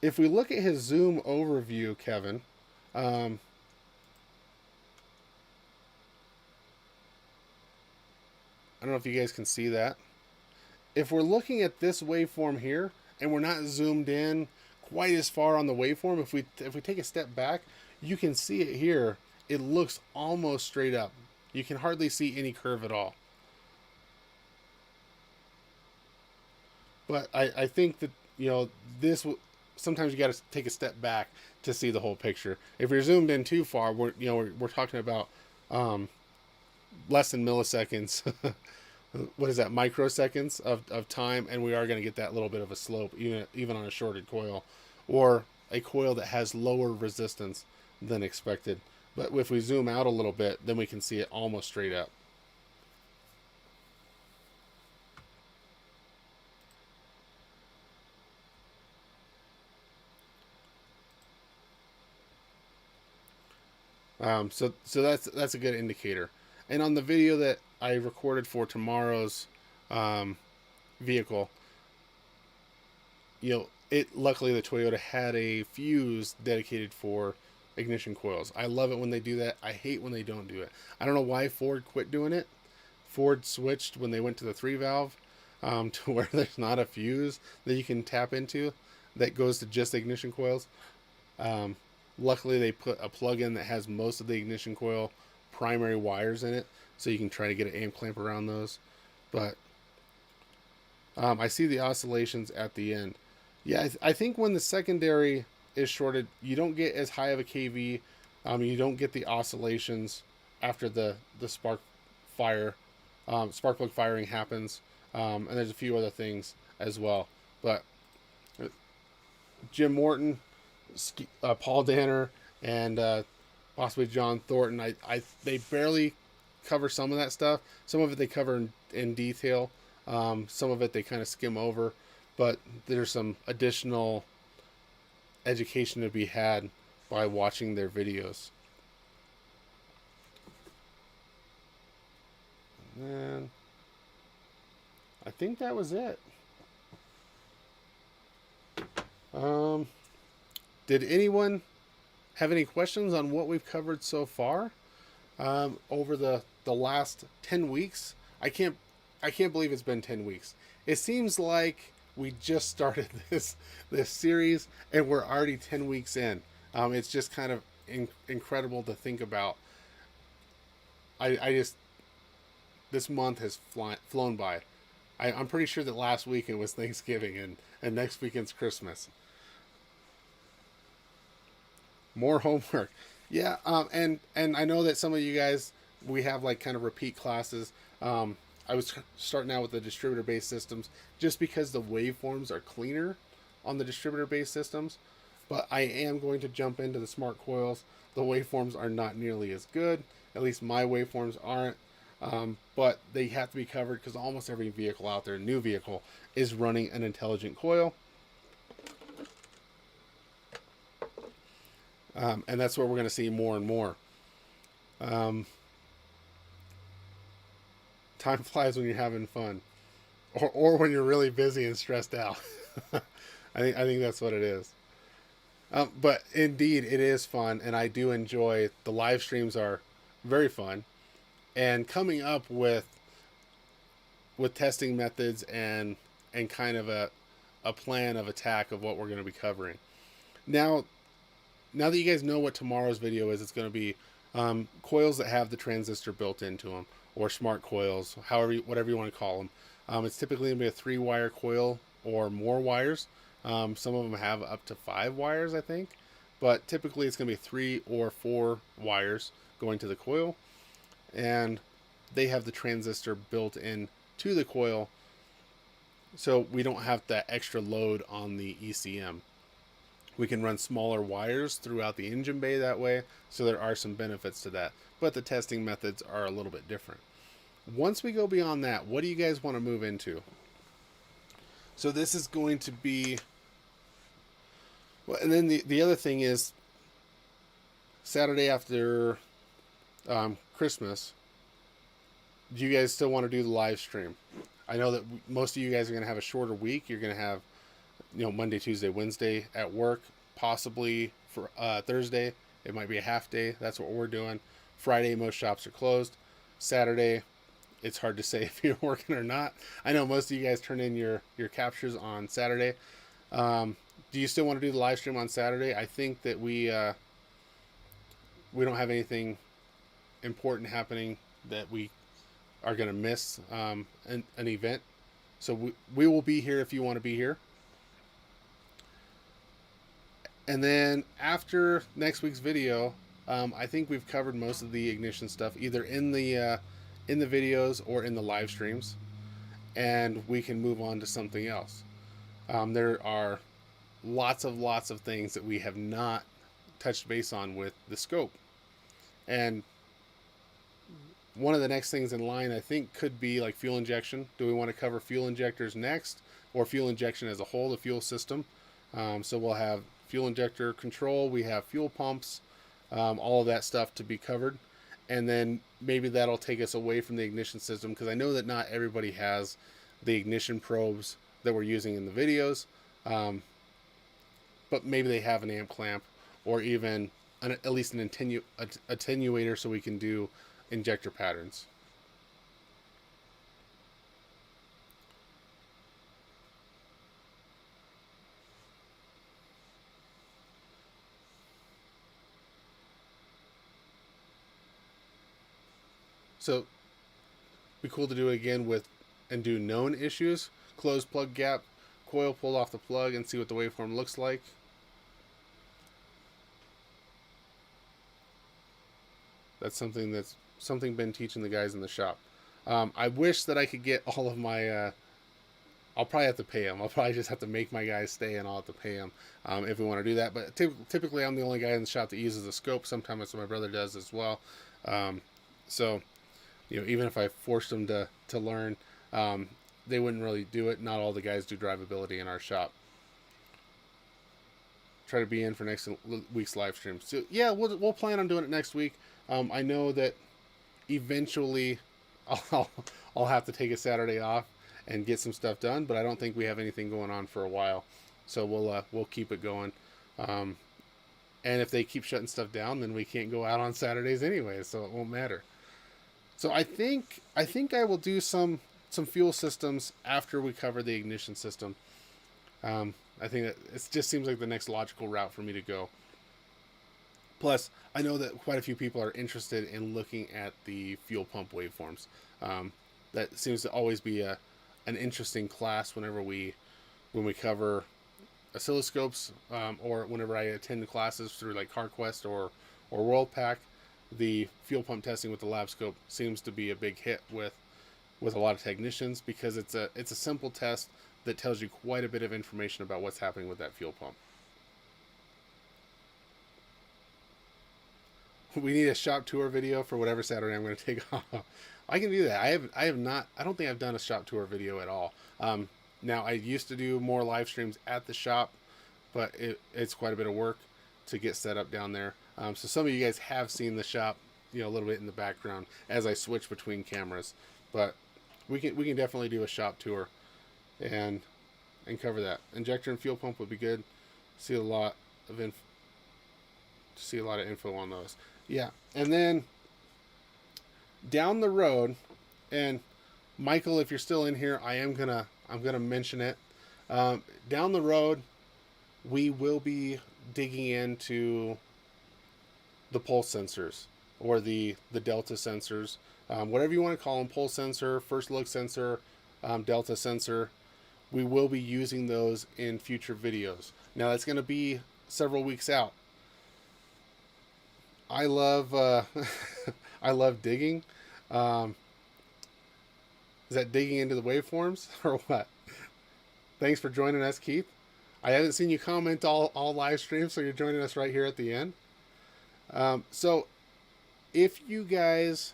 If we look at his zoom overview, Kevin, I don't know if you guys can see that. If we're looking at this waveform here, and we're not zoomed in quite as far on the waveform, if we take a step back, you can see it here. It looks almost straight up. You can hardly see any curve at all. But I think that, you know, sometimes you got to take a step back to see the whole picture. If you're zoomed in too far, we're talking about less than milliseconds. What is that, microseconds of time, and we are going to get that little bit of a slope, even on a shorted coil, or a coil that has lower resistance than expected. But if we zoom out a little bit, then we can see it almost straight up. So that's a good indicator. And on the video that I recorded for tomorrow's vehicle, you know, luckily the Toyota had a fuse dedicated for ignition coils. I love it when they do that. I hate when they don't do it. I don't know why Ford quit doing it. Ford switched when they went to the 3-valve to where there's not a fuse that you can tap into that goes to just ignition coils. Luckily, they put a plug-in that has most of the ignition coil primary wires in it, so you can try to get an amp clamp around those. But I see the oscillations at the end. Yeah, I think when the secondary is shorted, you don't get as high of a kV. You don't get the oscillations after the spark plug firing happens. And there's a few other things as well. But Jim Morton, Paul Danner, and possibly John Thornton, they barely cover some of that stuff. Some of it they cover in detail. Some of it they kind of skim over. But there's some additional education to be had by watching their videos. And I think that was it. Did anyone have any questions on what we've covered so far over the the last 10 weeks. I can't believe it's been 10 weeks. It seems like we just started this series and we're already 10 weeks in. It's just kind of incredible to think about. I just this month has flown by. I'm pretty sure that last weekend was Thanksgiving and next weekend's Christmas. More homework. Yeah, and I know that some of you guys, we have like kind of repeat classes. I was starting out with the distributor based systems just because the waveforms are cleaner on the distributor based systems, but I am going to jump into the smart coils. The waveforms are not nearly as good. At least my waveforms aren't. But they have to be covered because almost every vehicle out there, new vehicle, is running an intelligent coil. And that's what we're going to see more and more. Time flies when you're having fun, or when you're really busy and stressed out. I think that's what it is. But indeed, it is fun, and I do enjoy the live streams. Are very fun, and coming up with testing methods and kind of a plan of attack of what we're going to be covering. Now that you guys know what tomorrow's video is, it's going to be coils that have the transistor built into them, or smart coils, whatever you want to call them. It's typically going to be a 3-wire coil or more wires. Some of them have up to 5 wires, I think, but typically it's going to be 3 or 4 wires going to the coil, and they have the transistor built in to the coil, so we don't have that extra load on the ECM. We can run smaller wires throughout the engine bay that way, so there are some benefits to that. But the testing methods are a little bit different. Once we go beyond that, what do you guys want to move into? So this is going to be... Well, and then the other thing is, Saturday after Christmas, do you guys still want to do the live stream? I know that most of you guys are going to have a shorter week. You're going to have Monday, Tuesday, Wednesday at work, possibly for Thursday. It might be a half day. That's what we're doing. Friday, most shops are closed. Saturday, it's hard to say if you're working or not. I know most of you guys turn in your captures on Saturday. Do you still want to do the live stream on Saturday? I think that we don't have anything important happening that we are going to miss an event. So we will be here if you want to be here. And then after next week's video, I think we've covered most of the ignition stuff, either in the videos or in the live streams, and we can move on to something else. There are lots of things that we have not touched base on with the scope, and one of the next things in line, I think, could be like fuel injection. Do we want to cover fuel injectors next, or fuel injection as a whole, the fuel system? So we'll have fuel injector control, we have fuel pumps, all of that stuff to be covered. And then maybe that'll take us away from the ignition system, because I know that not everybody has the ignition probes that we're using in the videos, but maybe they have an amp clamp, or even at least an attenuator, so we can do injector patterns. So be cool to do it again and do known issues. Closed plug gap, coil pulled off the plug, and see what the waveform looks like. That's something been teaching the guys in the shop. I wish that I could get all of my... I'll probably have to pay them. I'll probably just have to make my guys stay, and I'll have to pay them if we want to do that. But typically, I'm the only guy in the shop that uses the scope. Sometimes that's what my brother does as well. So, even if I forced them to learn, they wouldn't really do it. Not all the guys do drivability in our shop. Try to be in for next week's live stream. So yeah, we'll plan on doing it next week. I know that eventually I'll have to take a Saturday off and get some stuff done, but I don't think we have anything going on for a while, so we'll keep it going. And if they keep shutting stuff down, then we can't go out on Saturdays anyway, so it won't matter. So I think I will do some fuel systems after we cover the ignition system. I think that it just seems like the next logical route for me to go. Plus, I know that quite a few people are interested in looking at the fuel pump waveforms. That seems to always be an interesting class when we cover oscilloscopes, or whenever I attend classes through like CarQuest or WorldPack. The fuel pump testing with the lab scope seems to be a big hit with a lot of technicians because it's a simple test that tells you quite a bit of information about what's happening with that fuel pump. We need a shop tour video for whatever Saturday I'm going to take off. I can do that. I have not. I don't think I've done a shop tour video at all. Now I used to do more live streams at the shop, but it's quite a bit of work to get set up down there. So some of you guys have seen the shop, a little bit in the background as I switch between cameras. But we can definitely do a shop tour, and cover that. Injector and fuel pump would be good. See a lot of info on those. Yeah, and then down the road, and Michael, if you're still in here, I'm gonna mention it. Down the road, we will be digging into the pulse sensors or the delta sensors, whatever you want to call them, pulse sensor, first look sensor, delta sensor. We will be using those in future videos. Now that's going to be several weeks out. I love I love digging. Is that digging into the waveforms or what? Thanks for joining us, Keith. I haven't seen you comment all live streams, so you're joining us right here at the end. So if you guys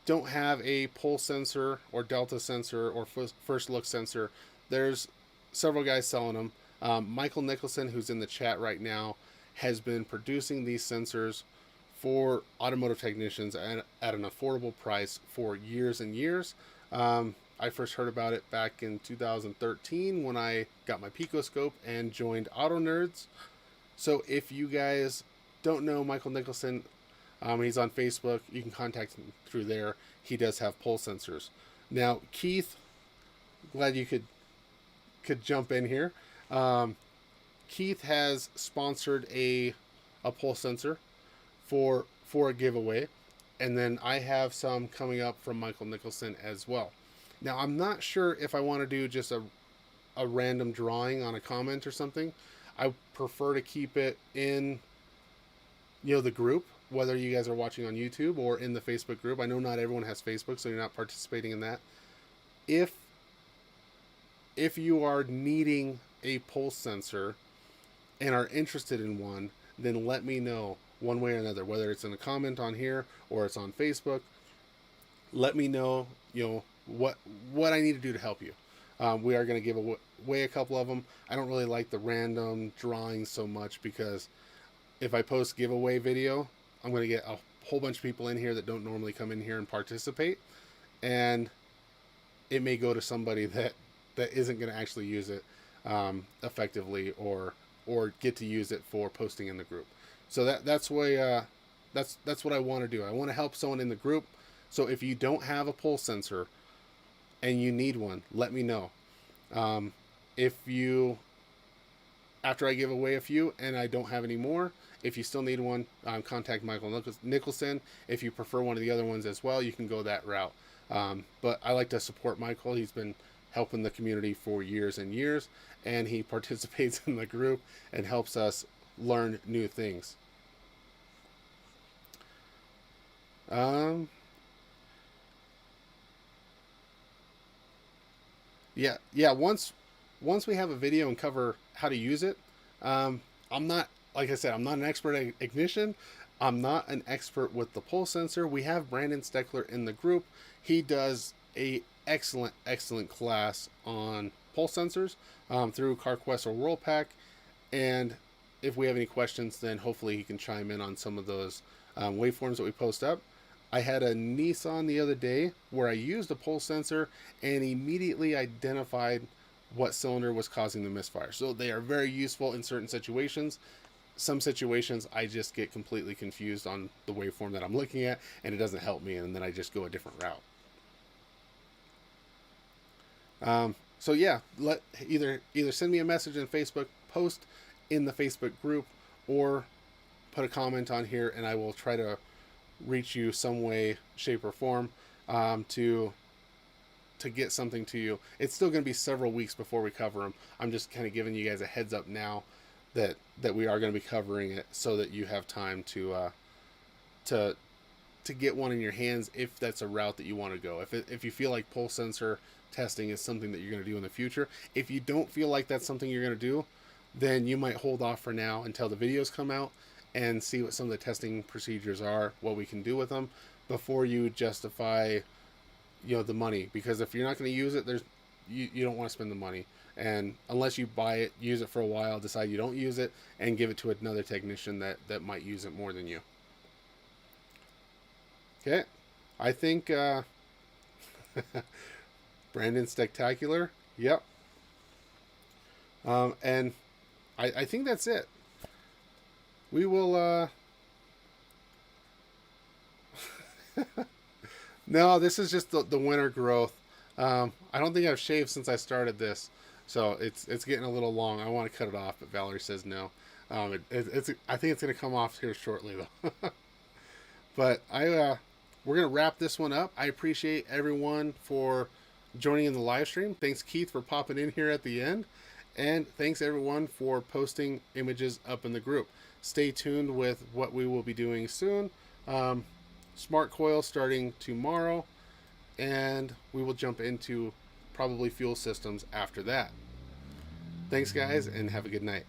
don't have a pulse sensor or delta sensor or first look sensor, there's several guys selling them. Michael Nicholson, who's in the chat right now, has been producing these sensors for automotive technicians at an affordable price for years and years. I first heard about it back in 2013 when I got my Picoscope and joined Auto Nerds. So if you guys don't know Michael Nicholson, he's on Facebook. You can contact him through there. He does have pulse sensors. Now, Keith, glad you could jump in here. Keith has sponsored a pulse sensor for a giveaway, and then I have some coming up from Michael Nicholson as well. Now, I'm not sure if I want to do just a random drawing on a comment or something. I prefer to keep it in the group, whether you guys are watching on YouTube or in the Facebook group. I know not everyone has Facebook, so you're not participating in that. If you are needing a pulse sensor and are interested in one, then let me know one way or another, whether it's in a comment on here or it's on Facebook. Let me know, what I need to do to help you. We are going to give away a couple of them. I don't really like the random drawings so much because if I post giveaway video, I'm going to get a whole bunch of people in here that don't normally come in here and participate, and it may go to somebody that isn't going to actually use it effectively or get to use it for posting in the group. So that's what I want to do. I want to help someone in the group. So if you don't have a pulse sensor and you need one, let me know. After I give away a few and I don't have any more, if you still need one, contact Michael Nicholson. If you prefer one of the other ones as well, you can go that route. But I like to support Michael. He's been helping the community for years and years, and he participates in the group and helps us learn new things. Yeah. Once we have a video and cover how to use it, I'm not, like I said, I'm not an expert at ignition. I'm not an expert with the pulse sensor. We have Brandon Steckler in the group. He does a excellent class on pulse sensors through CarQuest or WorldPack. And if we have any questions, then hopefully he can chime in on some of those waveforms that we post up. I had a Nissan the other day where I used a pulse sensor and immediately identified what cylinder was causing the misfire. So they are very useful in certain situations. some situations I just get completely confused on the waveform that I'm looking at, and it doesn't help me, and then I just go a different route. So yeah, either send me a message in Facebook, post in the Facebook group, or put a comment on here, and I will try to reach you some way, shape, or form to get something to you. It's still going to be several weeks before we cover them. I'm just kind of giving you guys a heads up now that we are going to be covering it, so that you have time to get one in your hands if that's a route that you want to go. If you feel like pulse sensor testing is something that you're going to do in the future. If you don't feel like that's something you're going to do, then you might hold off for now until the videos come out and see what some of the testing procedures are, what we can do with them before you justify, the money. Because if you're not going to use it, you don't want to spend the money. And unless you buy it, use it for a while, decide you don't use it, and give it to another technician that might use it more than you. Okay, I think Brandon Spectacular. Yep. And I think that's it. We will no, this is just the winter growth. I don't think I've shaved since I started this, so it's getting a little long. I want to cut it off, but Valerie says no. I think it's going to come off here shortly though. But we're going to wrap this one up. I appreciate everyone for joining in the live stream. Thanks, Keith, for popping in here at the end. And thanks, everyone, for posting images up in the group. Stay tuned with what we will be doing soon. Smart coil starting tomorrow. And we will jump into probably fuel systems after that. Thanks, guys, and have a good night.